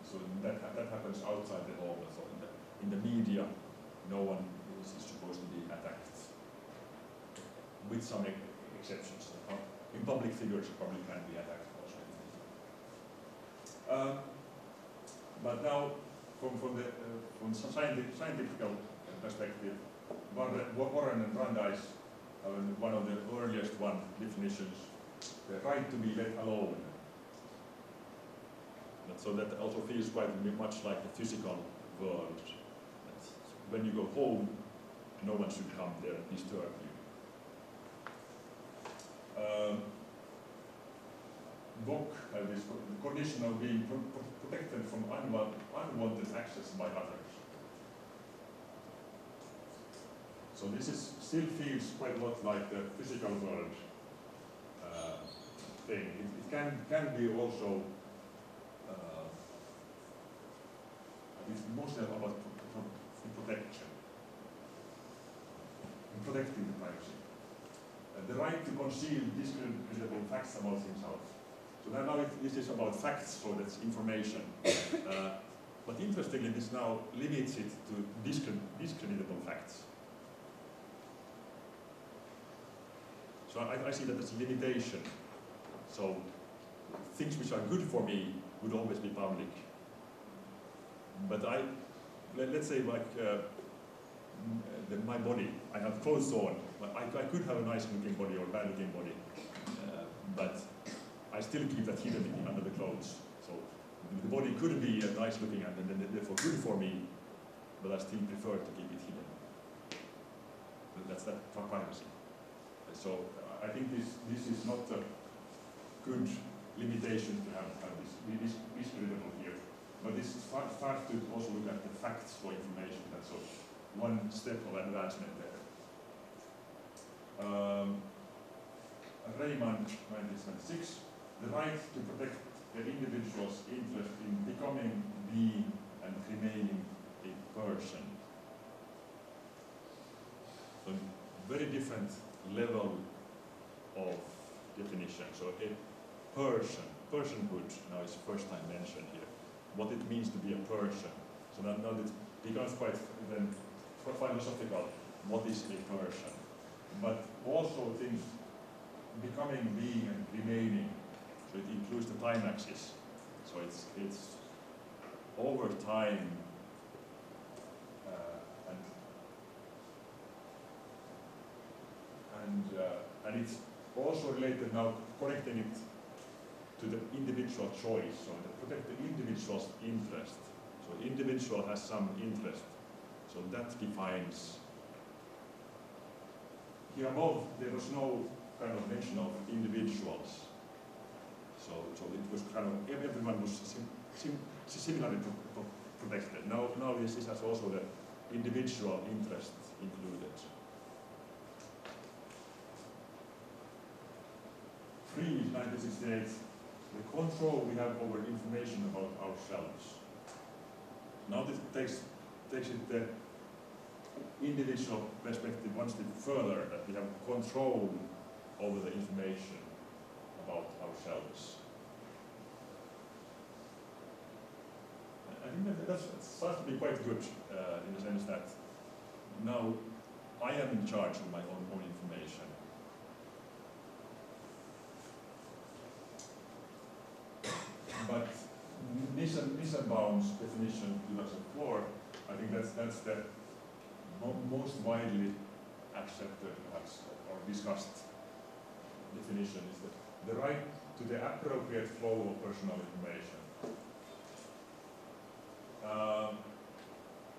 so that happens outside the home. So in the media, no one is supposed to be attacked, with some exceptions. In public figures, probably can be attacked also. But now, from scientific perspective, Warren and Brandeis, one of the earliest definitions, the right to be let alone. And so that also feels quite much like the physical world. That when you go home, no one should come there and disturb you. Book this condition of being protected from unwanted access by others. So this still feels quite a lot like the physical world thing. It can be also, it's mostly about protection, protecting the privacy. The right to conceal discreditable facts about himself. So now this is about facts, so that's information. But interestingly, this now limits it to discreditable facts. So I see that as a limitation. So things which are good for me would always be public. But let's say like my body, I have clothes on. I could have a nice looking body or bad looking body, but I still keep that hidden under the clothes. So the body could be nice looking and therefore good for me, but I still prefer to keep it hidden. That's that privacy. So I think this is not a good limitation to have this discreditable here. But this starts to also look at the facts for information. That's one step of advancement there. Raymond, 1976, the right to protect the individual's interest in becoming, being, and remaining a person. So very different level of definition. So a personhood now is first time mentioned here. What it means to be a person. So now it becomes quite then philosophical. What is a person? But also things becoming, being, and remaining. So it includes the time axis. So it's over time and it's also related now, connecting it to the individual choice. So to protect the individual's interest. So individual has some interest. So that defines. Here above, there was no kind of mention of individuals. So it was kind of, everyone was similarly protected. Now this has also the individual interest included. Free 1968 the control we have over information about ourselves. Now this takes it the individual perspective one step further, that we have control over the information about ourselves. I think that starts to be quite good in the sense that now I am in charge of my own information. But Nissenbaum's definition 2004, I think that's the most widely accepted perhaps or discussed definition, is that the right to the appropriate flow of personal information.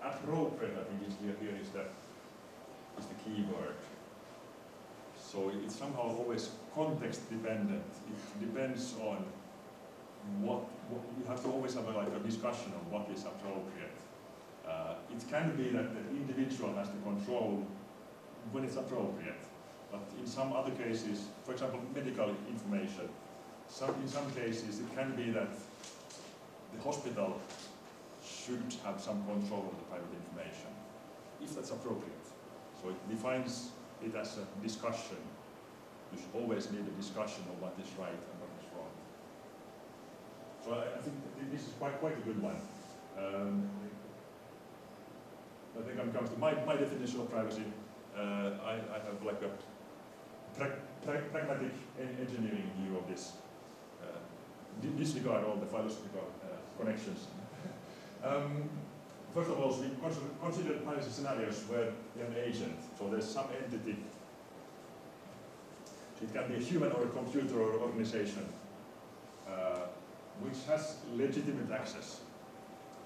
Appropriate, I think, here is the key word. So it's somehow always context dependent. It depends on what you have to always have a discussion on what is appropriate. It can be that the individual has the control when it's appropriate, but in some other cases, for example, medical information, in some cases it can be that the hospital should have some control of the private information, if that's appropriate. So it defines it as a discussion. You should always need a discussion of what is right and what is wrong. So I think this is quite a good one. I think when it comes to my definition of privacy, I have like a pragmatic engineering view of this. Disregard all the philosophical connections. First of all, we consider privacy scenarios where you have an agent. So there's some entity. It can be a human or a computer or organization which has legitimate access.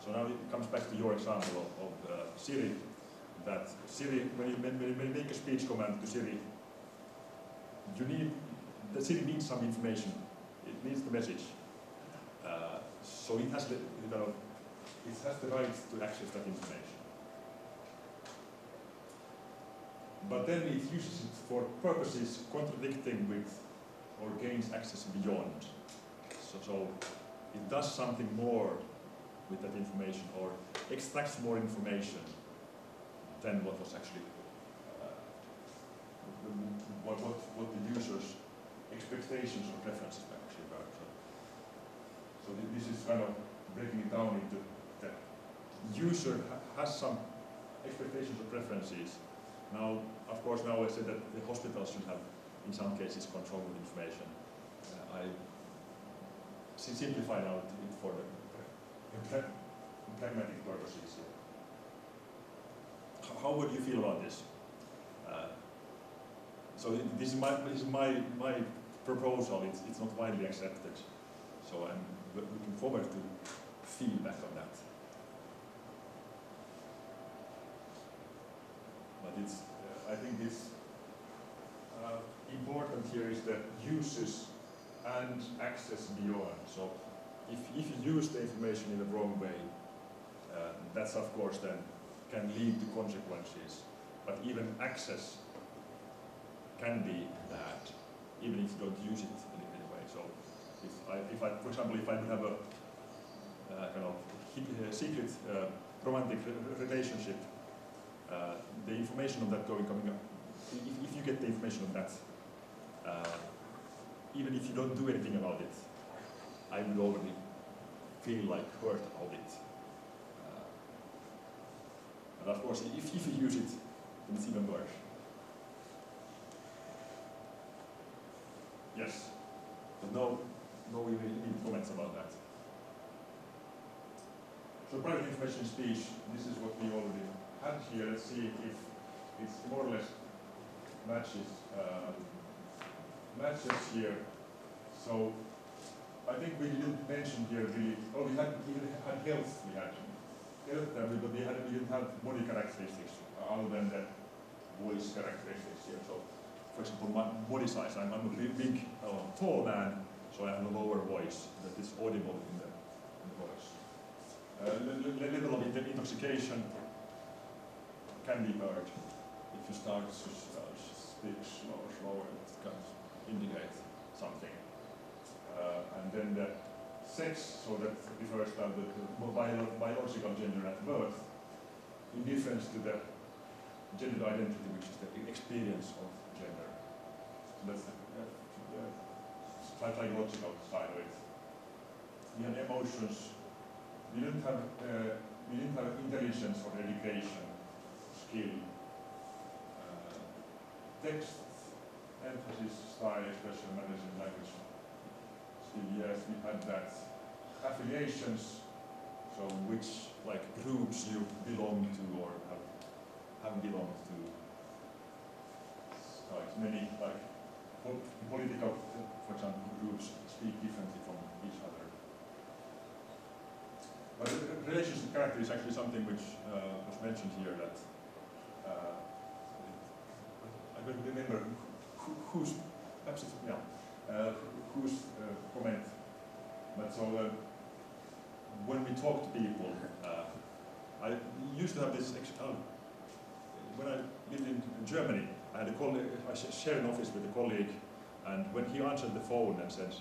So now it comes back to your example of Siri. That Siri, when you make a speech command to Siri, Siri needs some information. It needs the message. So it has the right to access that information. But then it uses it for purposes contradicting with or gains access beyond. So it does something more with that information or extracts more information than what was actually what the user's expectations or preferences actually were. So this is kind of breaking it down into the user has some expectations or preferences. Now, of course, now I said that the hospitals should have, in some cases, control of information. I simplify now it for the pragmatic purposes here. How would you feel about this? So this is my proposal. It's not widely accepted. So I'm looking forward to feedback on that. But I think it's important here is the uses and access beyond. So if you use the information in the wrong way, that's of course then can lead to consequences. But even access can be bad, even if you don't use it in any way. So if I for example, if I would have a kind of secret romantic relationship, the information of that coming up, if you get the information of that, even if you don't do anything about it, I would already feel like hurt about it. And of course, if you use it, then it's even worse. Yes, but no immediate comments about that. So private information speech, this is what we already had here. Let's see if it's more or less matches here. So I think we didn't mention here really. Oh, we had health. We had health, but we didn't have body characteristics other than the voice characteristics here. So, for example, my body size. I'm a big, tall man, so I have a lower voice that is audible in the voice. Level of intoxication can be heard if you start to speak slower, it can indicate something. and then the sex, so that refers to the biological gender at birth, in difference to the gender identity, which is the experience of gender. So that's the psychological side of it. We had emotions. We didn't have intelligence or education, skill, text, emphasis, style, expression, management, language. Still, yes, we had that. Affiliations, so which like groups you belong to or have belonged to. Like many like political, for example, groups speak differently from each other. But the relationship character is actually something which was mentioned here that I don't remember whose, perhaps it's, yeah, whose comment, but so when we talk to people, I used to have this, when I lived in Germany, I had a colleague, I shared an office with a colleague, and when he answered the phone and said,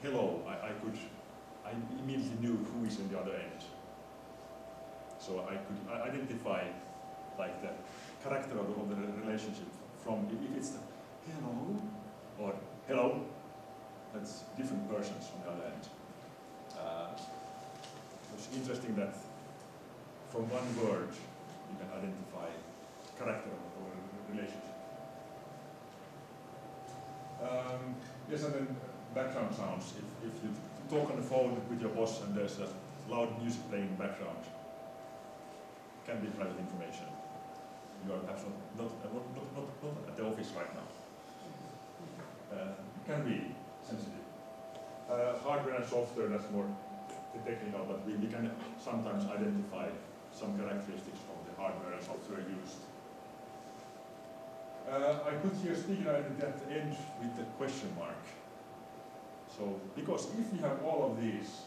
hello, I immediately knew who is on the other end. So I could identify like the character of the relationship from, if it's the hello or hello, that's different persons on the other end. It's interesting that from one word you can identify character of a relationship. Yes, and then background sounds. If you talk on the phone with your boss and there's a loud music playing in the background, it can be private information. You are perhaps not at the office right now. It can be sensitive. Hardware and software, that's more technical, but we can sometimes identify some characteristics of the hardware and software used. I put here speaking identity at the end with the question mark. So, because if we have all of these,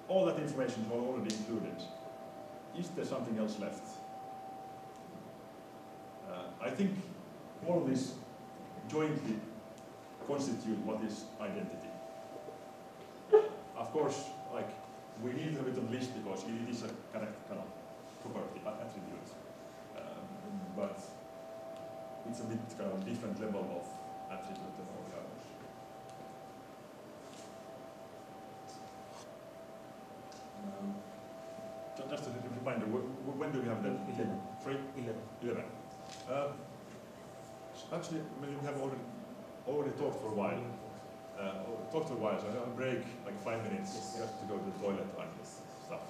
all that information is already included, is there something else left? I think all of these jointly constitute what is identity. Of course, like, we need to have it on list because it is a kind of property, attribute. But it's a bit kind of different level of attribute than all the others. Just a reminder, when do we have that? 11. Actually, we have already talked for a while. So I have a break, like 5 minutes, just to go to the toilet and stuff.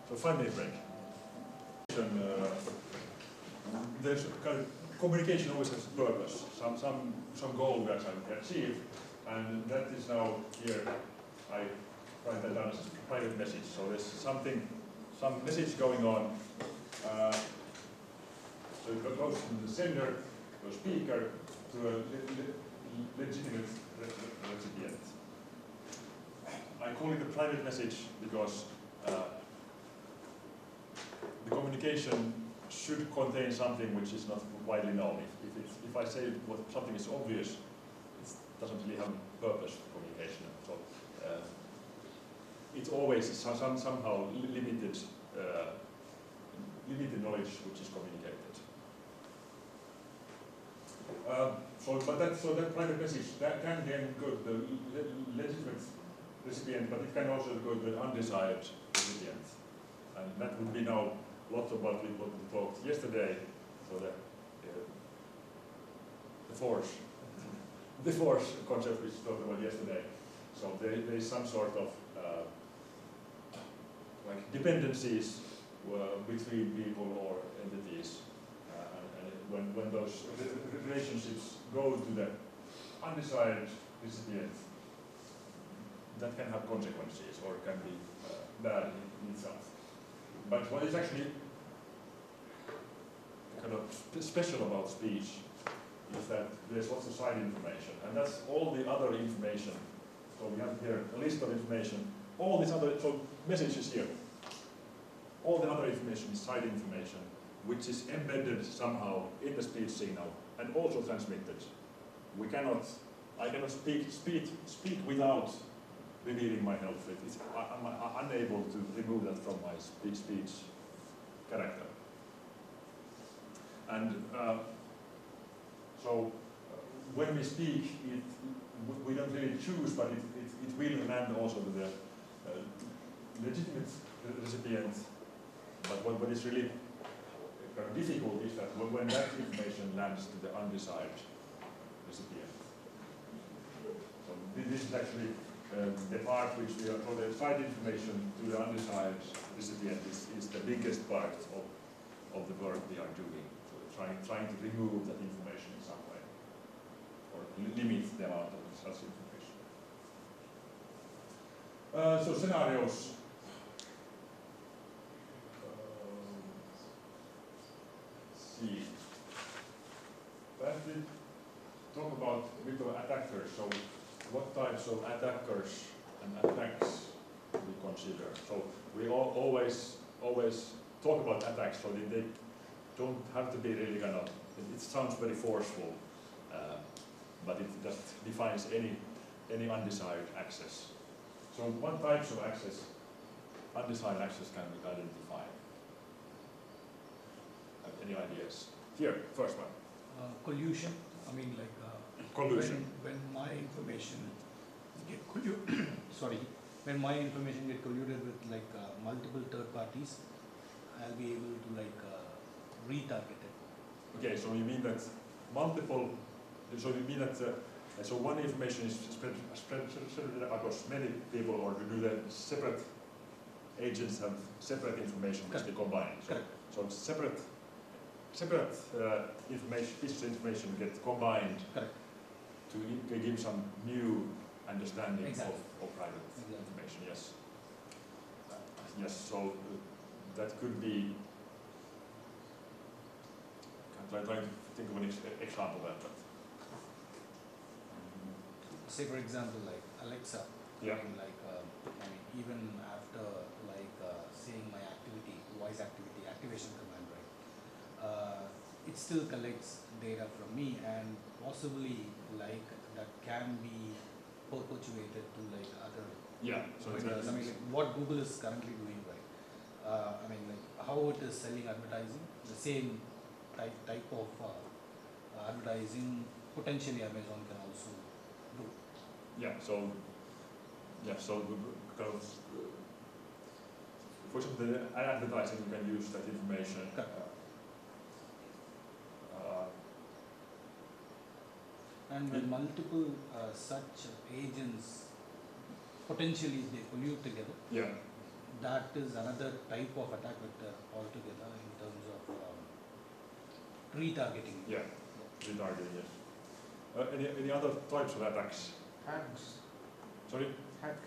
So 5-minute break. There's kind of communication always has a purpose, some goal we are trying to achieve, and that is now here. I write that down as a private message. So there's some message going on. So it goes from the sender to a speaker to a legitimate recipient. I call it a private message because the communication should contain something which is not widely known. If I say something is obvious, it doesn't really have a purpose for communication. So it's always somehow limited knowledge which is communicated. So that private message that can then go to the legitimate recipient, but it can also go to the undesired recipient, and that would be now lots of what we talked yesterday. So the force concept which we talked about yesterday. So there is some sort of like dependencies between people or entities, and when those relationships go to the undesired recipient, that can have consequences or can be bad in itself. But what is actually kind of special about speech is that there's lots of side information, and that's all the other information. So we have here a list of information, all these other, so messages here. All the other information is side information, which is embedded somehow in the speech signal and also transmitted. We cannot I cannot speak without revealing my health. I'm unable to remove that from my speech character. And so when we speak, we don't really choose, but it will land also to the legitimate recipient. But what is really kind of difficult is that when that information lands to the undesired recipient. So this is actually the part which we are, so the side information to the undesired recipient is the biggest part of the work we are doing. So trying to remove that information in some way, or limit the amount of such information. So scenarios. See. First we talk about a bit of attackers. So what types of attackers and attacks we consider? So we always talk about attacks, so they don't have to be really kind of, it sounds very forceful, but it just defines any undesired access. So what types of access, undesired access, can we identify? Any ideas? Here, first one. Collusion. I mean, like collusion. When my information get sorry, when my information get colluded with like multiple third parties, I'll be able to like retarget it. Okay, so you mean that multiple? So you mean that so one information is spread across many people, or do the separate agents have separate information which they combine? So separate information, pieces of information get combined to give some new understanding of private information. Yes. Yes. So that could be. I'm trying to think of an example of that. Say for example, like Alexa. Yeah. I mean, like I mean, even after like saying my activity, voice activity activation command, right? It still collects data from me, and possibly like that can be perpetuated to like other. Yeah. So I mean, like, what Google is currently doing, right? I mean, like how it is selling advertising, the same type of advertising potentially Amazon can also do. Yeah. So because for example, the advertising, you can use that information. And when multiple such agents potentially they collude together, that is another type of attack vector altogether in terms of retargeting. Yeah, retargeting, yes. Any other types of attacks? Hacks. Sorry?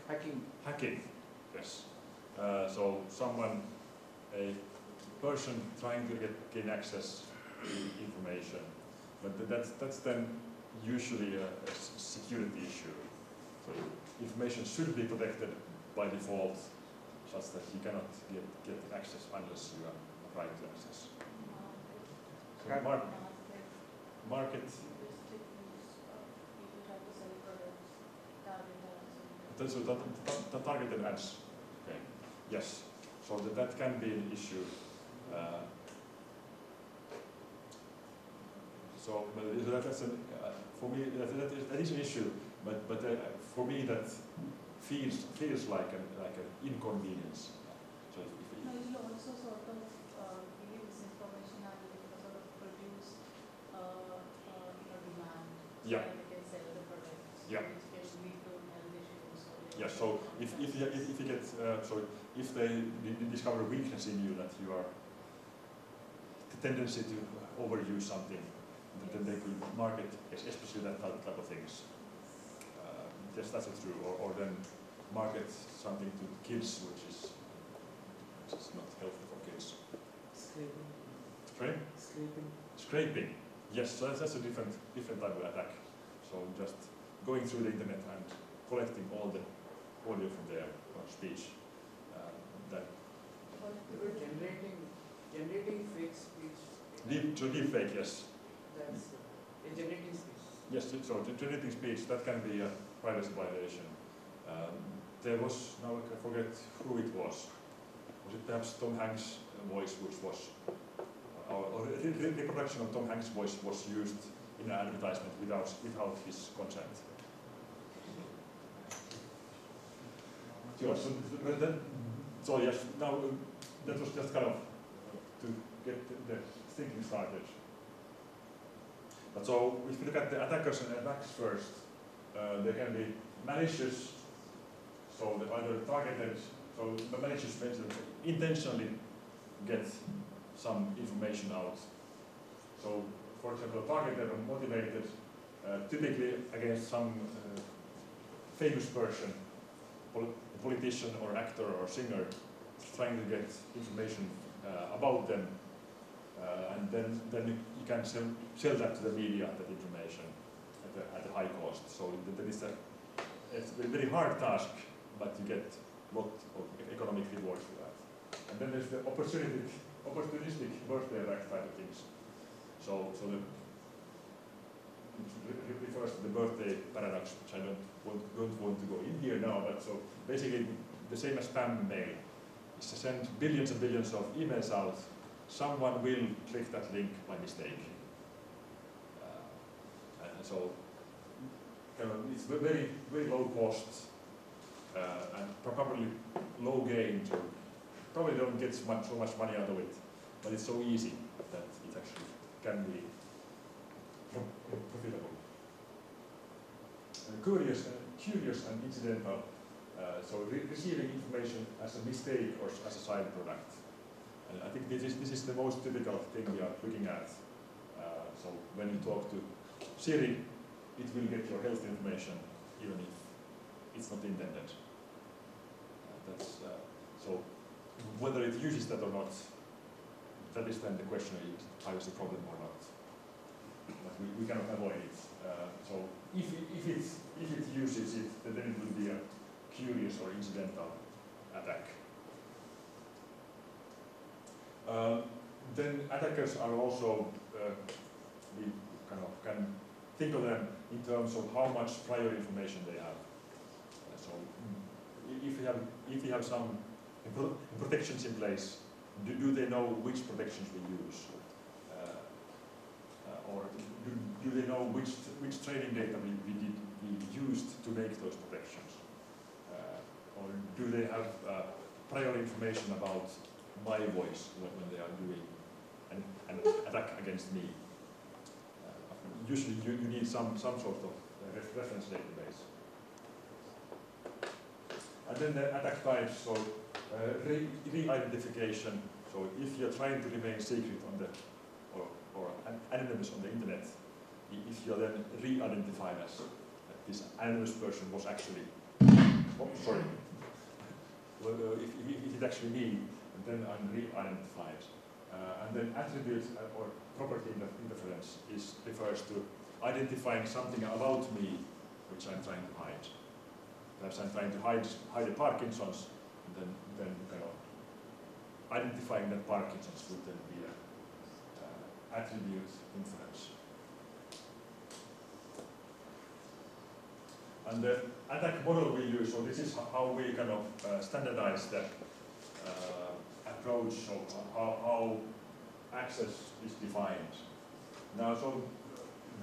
Hacking. Hacking, yes. So a person trying to gain access to information, but that's then usually a security issue. So information should be protected by default, such that you cannot get access unless you are right to access. So market. So the targeted ads. Okay. Yes. So that can be an issue. So that's for me that is an issue. But for me that feels like an inconvenience. So if no, it will also sort of give you this information and it will sort of produce demand. Yeah. So that we can sell the product. Yeah. Which can lead to health issues. Yeah. So if you get if they discover a weakness in you, that you are the tendency to overuse something, then they could market especially that type of things. Yes, that's true. Or then market something to kids which is not healthy for kids. Scraping. Sorry? Scraping. Scraping. Yes, so that's a different type of attack. So just going through the internet and collecting all the audio from there, or speech. Generating fake speech. Deep fake, yes. That's generating speech. Yes, so generating speech, that can be a privacy violation. There was, now I forget who it was. Was it perhaps Tom Hanks' voice, which was, or reproduction of Tom Hanks' voice was used in an advertisement without his consent. So yes, now that was just kind of to get the thinking started. But so if you look at the attackers and attacks first, they can be malicious, so they either targeted, so the malicious means that they intentionally get some information out. So for example, targeted or motivated, typically against some famous person, politician or actor or singer, trying to get information about them, and then you can sell that to the media, that information, at a high cost. So it's a very hard task, but you get a lot of economic reward for that. And then there's the opportunistic birthday attack type of things. So it refers to the birthday paradox, which I don't want to go in here now, but so basically the same as spam mail is to send billions and billions of emails out. Someone will click that link by mistake. And so it's very, very low cost and probably low gain to probably don't get so much money out of it, but it's so easy that it actually can be profitable. Curious and incidental, so receiving information as a mistake or as a side product. And I think this is the most typical thing we are looking at. So when you talk to Siri, it will get your health information even if it's not intended. So whether it uses that or not, that is then the question: is it a privacy problem or not? But we cannot avoid it. So if it uses it, then it will be a curious or incidental attack. Then attackers are also, we can think of them in terms of how much prior information they have. So if you have some protections in place, do they know which protections we use? Or do they know which training data we used to make those protections? Or do they have prior information about my voice when they are doing an attack against me? Usually you need some sort of reference database. And then the attack types, so re-identification. So if you're trying to remain secret on the or anonymous on the internet, if you're then re-identified as that this anonymous person was actually, if it's actually me, then I'm re-identified. And then attribute or property interference refers to identifying something about me which I'm trying to hide. Perhaps I'm trying to hide a Parkinson's, and then kind of identifying that Parkinson's would then be an attribute inference. And the attack model we use, so this is how we kind of standardize the approach of how access is defined. Now, so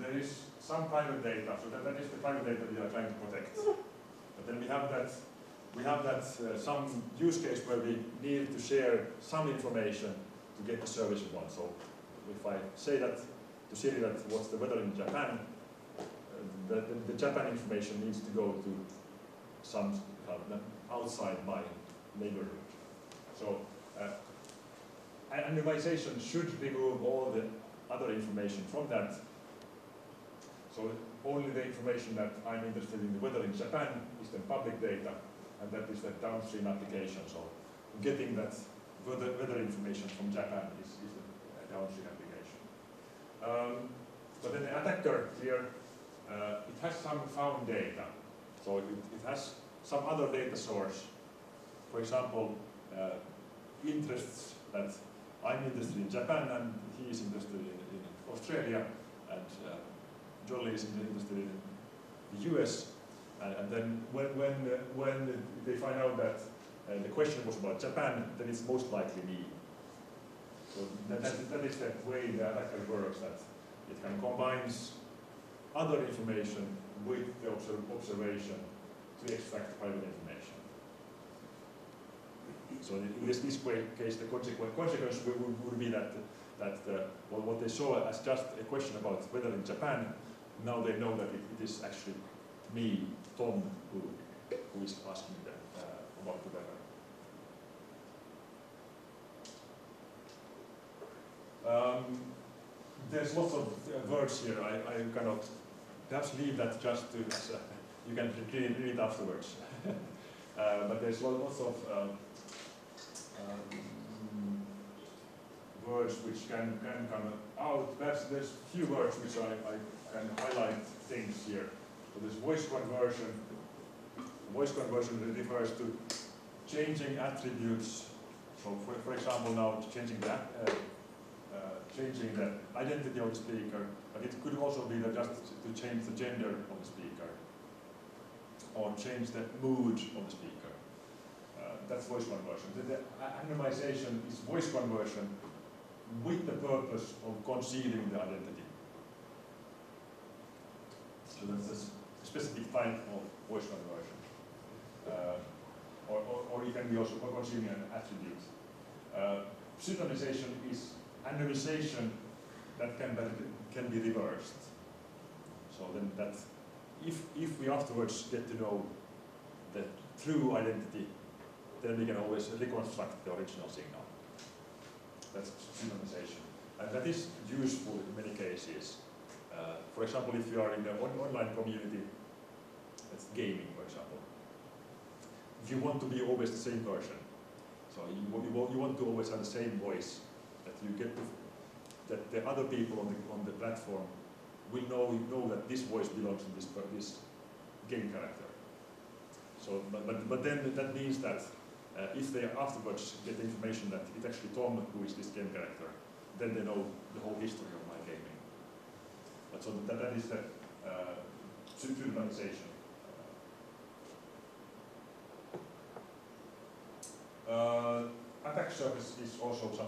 there is some private data, so that is the private data we are trying to protect. But then we have that some use case where we need to share some information to get the service we want. So if I say that to Siri that what's the weather in Japan, the Japan information needs to go to some outside my neighborhood. So anonymization should remove all the other information from that. So only the information that I'm interested in the weather in Japan is the public data, and that is the downstream application. So getting that weather information from Japan is the downstream application. But then the attacker here, it has some found data. So it has some other data source. For example, interests that I'm interested in Japan and he is interested in Australia, and Jolly is interested in the US, and then when they find out that the question was about Japan, then it's most likely me. So that is the way the attacker works, that it kind of combines other information with the observation to extract private information. So in this case, the consequence would be that what they saw as just a question about weather in Japan, now they know that it is actually me, Tom, who is asking them about the weather. There's lots of words here. I kind of perhaps leave that just to, you can read it afterwards. But there's lots of words which can come out. Perhaps there's few words which I can highlight things here. So there's voice conversion. Voice conversion refers to changing attributes. So for example, now changing the identity of the speaker, but it could also be that just to change the gender of the speaker, or change the mood of the speaker. That's voice conversion. The anonymization is voice conversion with the purpose of concealing the identity. So that's a specific type of voice conversion. Or it can be also concealing an attribute. Pseudonymization is anonymization that can be reversed. So then that if we afterwards get to know the true identity, then we can always reconstruct the original signal. That's pseudonymization. And that is useful in many cases. For example, if you are in an online community, that's gaming, for example. If you want to be always the same person, so you want to always have the same voice, that you get to, that the other people on the platform will know that this voice belongs to this game character. So, but then that means that if they afterwards get the information that it's actually Tom who is this game character, then they know the whole history of my gaming. But so that is the pseudonymization. Attack surface is also something